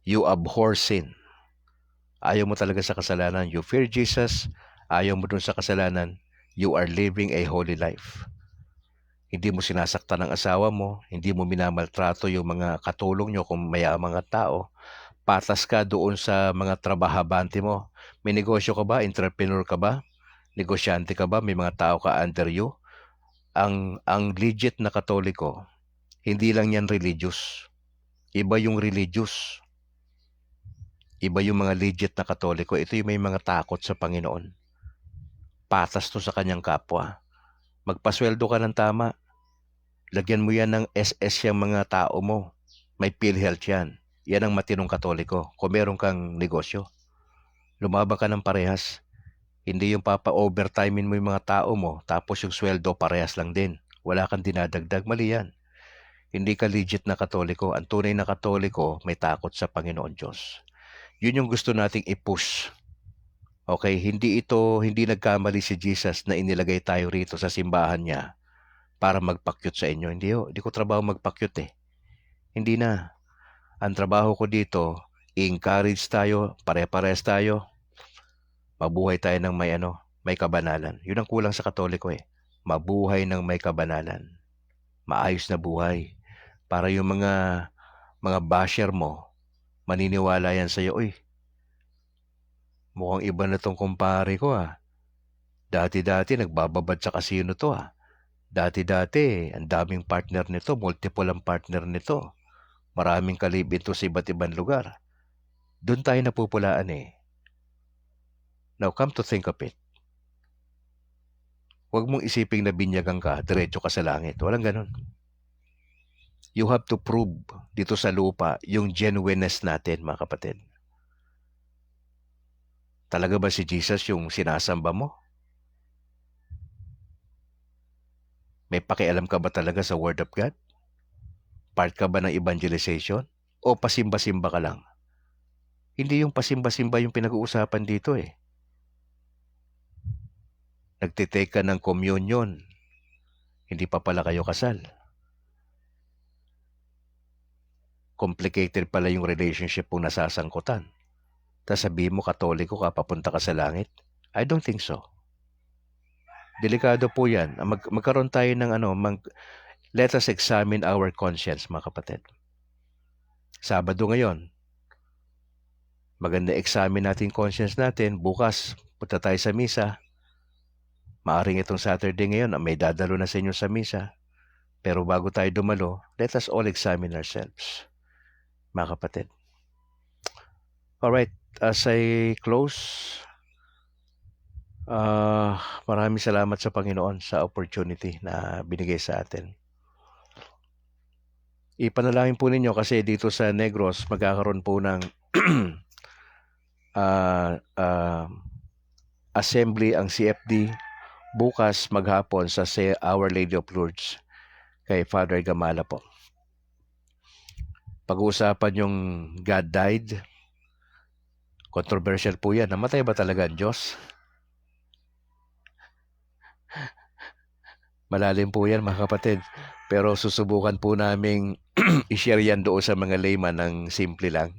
You abhor sin. Ayaw mo talaga sa kasalanan. You fear Jesus. Ayaw mo dun sa kasalanan. You are living a holy life. Hindi mo sinasaktan ang asawa mo. Hindi mo minamaltrato yung mga katulong nyo kung mayamang at tao. Patas ka doon sa mga trabahabante mo. May negosyo ka ba? Entrepreneur ka ba? Negosyante ka ba? May mga tao ka under you? Ang legit na Katoliko, hindi lang yan religious. Iba yung religious. Iba yung mga legit na Katoliko. Ito yung may mga takot sa Panginoon. Patas to sa kanyang kapwa. Magpasweldo ka ng tama. Lagyan mo yan ng SS yung mga tao mo. May PhilHealth yan. Yan ang matinong Katoliko. Kung meron kang negosyo, lumabang ka ng parehas. Hindi yung papa-overtimein mo yung mga tao mo, tapos yung sweldo parehas lang din. Wala kang dinadagdag. Mali yan. Hindi ka legit na Katoliko. Ang tunay na Katoliko may takot sa Panginoon Diyos. Yun yung gusto nating i-push. Okay, hindi nagkamali si Jesus na inilagay tayo rito sa simbahan niya para magpakyut sa inyo. Hindi ko trabaho magpakyut eh. Hindi na. Ang trabaho ko dito, i-encourage tayo, pare-pares tayo, mabuhay tayo ng may kabanalan. Yun ang kulang sa Katoliko eh. Mabuhay ng may kabanalan. Maayos na buhay. Para yung mga basher mo, maniniwala yan sa'yo, uy, mukhang iba na tong kumpare ko ah. Dati-dati nagbababad sa casino to ah. Dati-dati, ang daming partner nito, multiple ang partner nito. Maraming kalibin to sa iba't ibang lugar. Doon tayo napupulaan eh. Now, come to think of it. Huwag mong isiping na binyagan ka, diretso ka sa langit. Walang ganun. You have to prove dito sa lupa yung genuineness natin, mga kapatid. Talaga ba si Jesus yung sinasamba mo? May pakialam ka ba talaga sa Word of God? Part ka ba ng evangelization? O pasimba-simba ka lang? Hindi yung pasimba-simba yung pinag-uusapan dito eh. Nagtitake ka ng communion. Hindi pa pala kayo kasal. Complicated pala yung relationship kung nasasangkutan. Tapos sabihin mo, Katoliko ka, papunta ka sa langit? I don't think so. Delikado po yan. Magkaroon tayo ng let us examine our conscience, mga kapatid. Sabado ngayon. Maganda examine natin conscience natin. Bukas, punta tayo sa misa. Maaring itong Saturday ngayon, may dadalo na sa inyo sa misa. Pero bago tayo dumalo, let us all examine ourselves, mga kapatid. Alright, as I close, maraming salamat sa Panginoon sa opportunity na binigay sa atin. Ipanalangin po ninyo kasi dito sa Negros magkakaroon po ng assembly ang CFD bukas maghapon sa Our Lady of Lourdes kay Father Gamala po. Pag-uusapan yung God died. Controversial po yan. Namatay ba talaga ang Diyos? Malalim po yan, mga kapatid. Pero susubukan po naming i-share yan doon sa mga layman ng simple lang.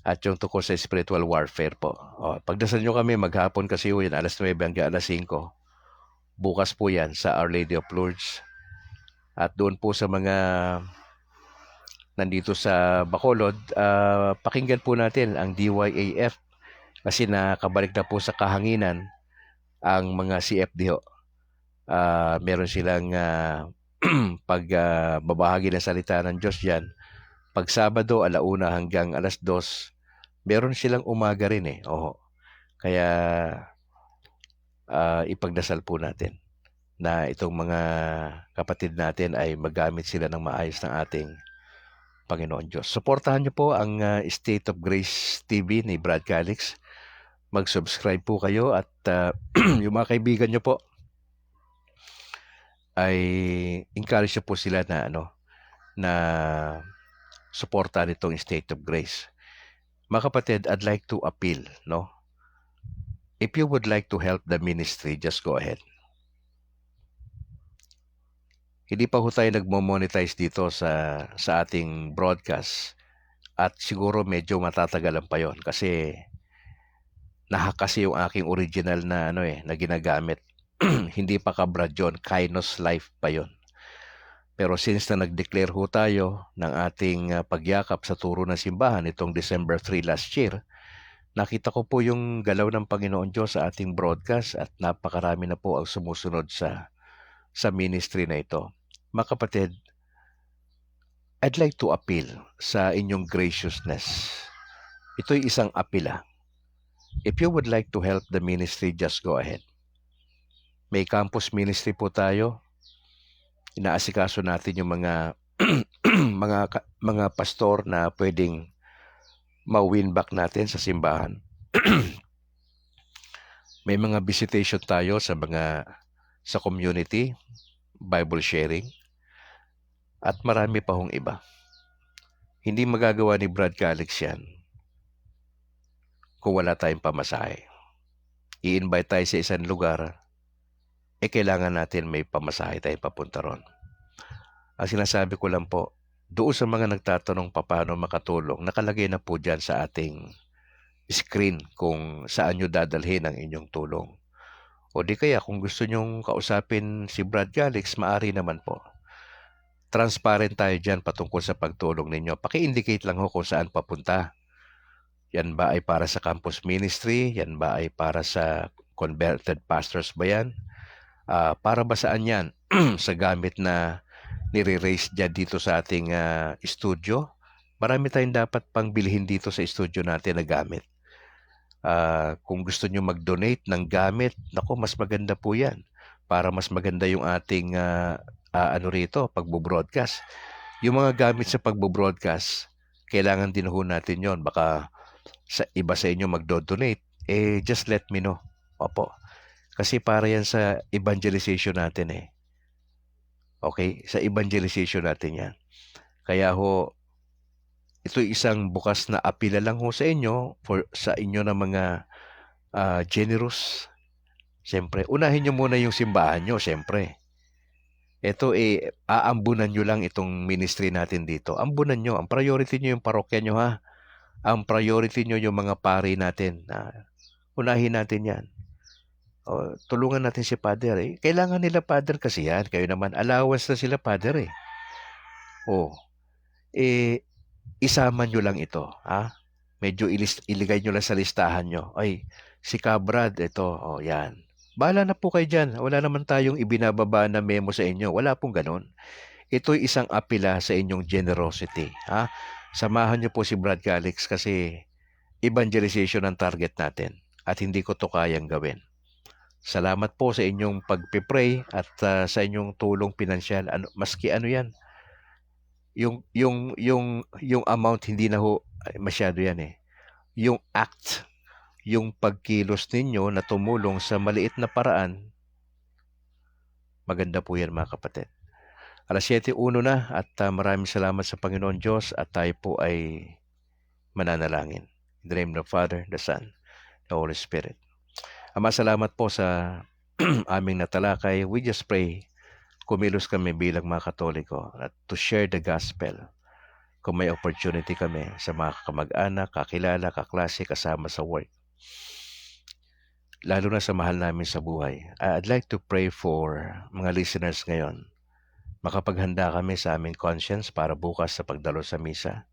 At yung tungkol sa spiritual warfare po. Pagdasal nyo kami, maghapon kasi yun, alas 9 hanggang alas 5. Bukas po yan sa Our Lady of Lourdes. At doon po sa mga nandito sa Bacolod, pakinggan po natin ang DYAF kasi nakabalik na po sa kahanginan ang mga CFD ho. Meron silang pagbabahagi ng salita ng Diyos dyan. Pag Sabado, 1:00 hanggang alas 2, meron silang umaga rin eh. Kaya ipagdasal po natin na itong mga kapatid natin ay magamit sila ng maayos ng ating Panginoon Diyos. Suportahan niyo po ang State of Grace TV ni Brad Calix. Mag-subscribe po kayo at yung mga kaibigan niyo po ay encourage niyo po sila na suportahan itong State of Grace. Mga kapatid, I'd like to appeal, no? If you would like to help the ministry, just go ahead. Hindi pa ho tayo nagmo-monetize dito sa ating broadcast at siguro medyo matatagalan pa yon kasi nahack kasi yung aking original na na ginagamit. Hindi pa ka-Brad John, Kainos Life pa yon. Pero since na nag-declare ho tayo ng ating pagyakap sa turo ng simbahan itong December 3 last year, nakita ko po yung galaw ng Panginoon Diyos sa ating broadcast at napakarami na po ang sumusunod sa ministry na ito. Mga kapatid, I'd like to appeal sa inyong graciousness. Ito'y isang apila. If you would like to help the ministry, just go ahead. May campus ministry po tayo. Inaasikaso natin yung mga mga pastor na pwedeng ma-win back natin sa simbahan. May mga visitation tayo sa community, Bible sharing, at marami pa hong iba. Hindi magagawa ni Brad Calix yan kung wala tayong pamasahe. I-invite tayo sa isang lugar, kailangan natin may pamasahe tayo papunta ron. Ang sinasabi ko lang po, doon sa mga nagtatanong paano makatulong, nakalagay na po dyan sa ating screen kung saan nyo dadalhin ang inyong tulong. O di kaya kung gusto nyong kausapin si Brad Calix, maari naman po. Transparent tayo dyan patungkol sa pagtulong ninyo. Paki-indicate lang ho kung saan papunta. Yan ba ay para sa campus ministry? Yan ba ay para sa converted pastors ba yan? Para ba saan yan? Sa gamit na nire-raise dyan dito sa ating studio? Marami tayong dapat pang bilhin dito sa studio natin na gamit. Kung gusto nyo mag-donate ng gamit, nako, mas maganda po yan. Para mas maganda yung ating pagbo-broadcast. Yung mga gamit sa pagbo-broadcast, kailangan din ho natin yon. Baka sa iba sa inyo magdo-donate, just let me know. Opo. Kasi para yan sa evangelization natin eh. Okay? Sa evangelization natin yan. Kaya ho, ito'y isang bukas na apila lang ho sa inyo, sa inyo na mga generous. Siyempre, unahin nyo muna yung simbahan nyo, siyempre. Ito aambunan nyo lang itong ministry natin dito. Ambunan nyo. Ang priority nyo yung parokya nyo ha. Ang priority nyo yung mga pari natin. Unahin natin yan. Tulungan natin si Father eh. Kailangan nila Father kasi yan. Kayo naman, allowance na sila Father eh. Isama nyo lang ito. Ha? Medyo iligay nyo lang sa listahan nyo. Ay, si Kabrad, ito. Yan. Bahala na po kayo dyan. Wala naman tayong ibinababa na memo sa inyo. Wala pong ganun. Ito'y isang apila sa inyong generosity. Ha? Samahan nyo po si Brad Calix kasi evangelization ang target natin at hindi ko to kayang gawin. Salamat po sa inyong pagpipray at sa inyong tulong pinansyal. Maski ano yan. Yung amount hindi na ho masyado yan eh. Yung act, yung pagkilos ninyo na tumulong sa maliit na paraan, maganda po yan mga kapatid. 7:01 na at maraming salamat sa Panginoon Diyos at tayo po ay mananalangin. In the name of the Father, the Son, the Holy Spirit. Ama, salamat po sa aming natalakay. We just pray, kumilos kami bilang mga Katoliko at to share the gospel. Kung may opportunity kami sa mga kamag-anak, kakilala, kaklase, kasama sa work. Lalo na sa mahal namin sa buhay. I'd like to pray for mga listeners ngayon. Makapaghanda kami sa aming conscience para bukas sa pagdalo sa misa.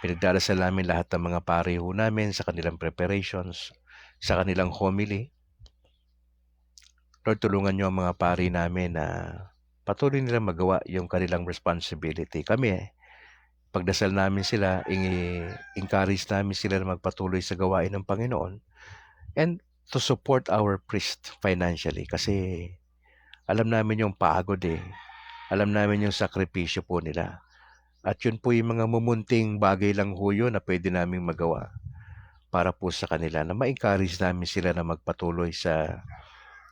Pinagdarasal namin lahat ng mga pari ho namin sa kanilang preparations, sa kanilang homily. Lord, tulungan niyo ang mga pari namin na patuloy nilang magawa yung kanilang responsibility. Kami, pagdasal namin sila, encourage namin sila na magpatuloy sa gawain ng Panginoon and to support our priest financially kasi alam namin yung pagod eh. Alam namin yung sakripisyo po nila. At yun po yung mga mumunting bagay lang ho yun na pwede namin magawa para po sa kanila na ma-encourage namin sila na magpatuloy sa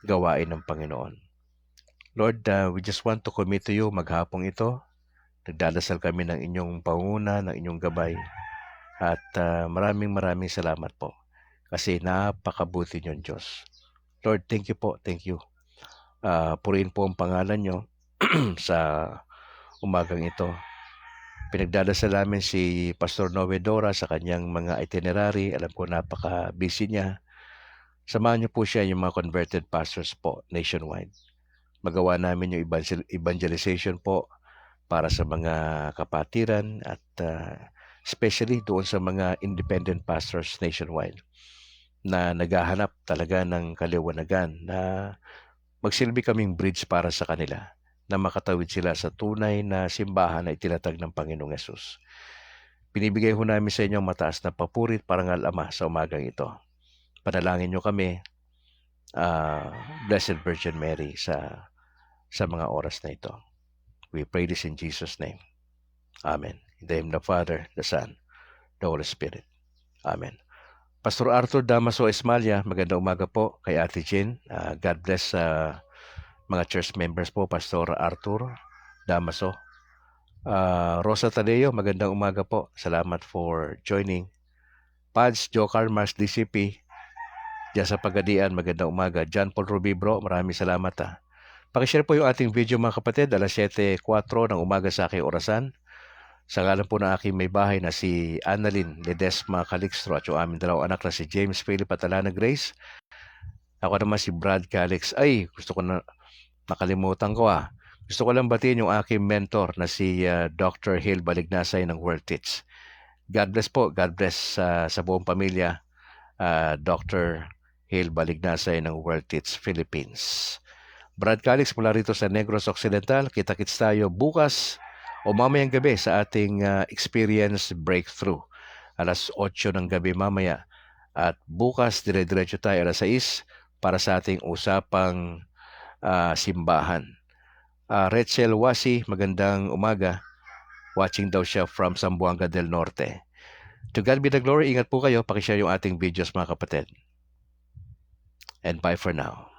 gawain ng Panginoon. Lord, we just want to commit to you maghapong ito. Nagdadasal kami ng inyong panguna, ng inyong gabay. At maraming salamat po kasi napakabuti niyon Diyos. Lord, thank you po. Thank you. Purihin po ang pangalan nyo sa umagang ito. Pinagdadasal namin si Pastor Noe Dora sa kanyang mga itinerary. Alam ko napaka-busy niya. Samahan niyo po siya yung mga converted pastors po nationwide. Magawa namin yung evangelization po para sa mga kapatiran at especially doon sa mga independent pastors nationwide na naghahanap talaga ng kaliwanagan na magsilbi kaming bridge para sa kanila na makatawid sila sa tunay na simbahan na itinatag ng Panginoong Yesus. Binibigay ho namin sa inyo ang mataas na papurit parangal Ama sa umagang ito. Panalangin nyo kami, Blessed Virgin Mary, sa mga oras na ito. We pray this in Jesus' name. Amen. In the name of the Father, the Son, the Holy Spirit. Amen. Pastor Arthur Damaso Esmalia, magandang umaga po kay Ate Jean. God bless mga church members po, Pastor Arthur Damaso. Rosa Tadeo, magandang umaga po. Salamat for joining. Pads, Jocar, Mars DCP, diyan sa Pagadian, magandang umaga. John Paul Rubibro, maraming salamat. Pakishare po yung ating video mga kapatid, 7:04 ng umaga sa aking orasan. Sa ngalan po ng aking may bahay na si Annalyn Ledesma Calixtro at yung aming dalawang anak na si James Philip at Alana Grace. Ako naman si Brad Calix. Ay, gusto ko na nakalimutan ko Gusto ko lang batiin yung aking mentor na si Dr. Hill Balignasay ng World Teach. God bless po. God bless sa buong pamilya, Dr. Hail Balignasay ng World Teach Philippines. Brad Calix mula rito sa Negros Occidental. Kita-kits tayo bukas o mamayang gabi sa ating Experience Breakthrough. Alas 8 ng gabi mamaya. At bukas dire-diretso tayo alas 6 para sa ating usapang simbahan. Rachel Wasi, magandang umaga. Watching daw siya from Zamboanga del Norte. To God be the glory. Ingat po kayo. Pakishare yung ating videos mga kapatid. And bye for now.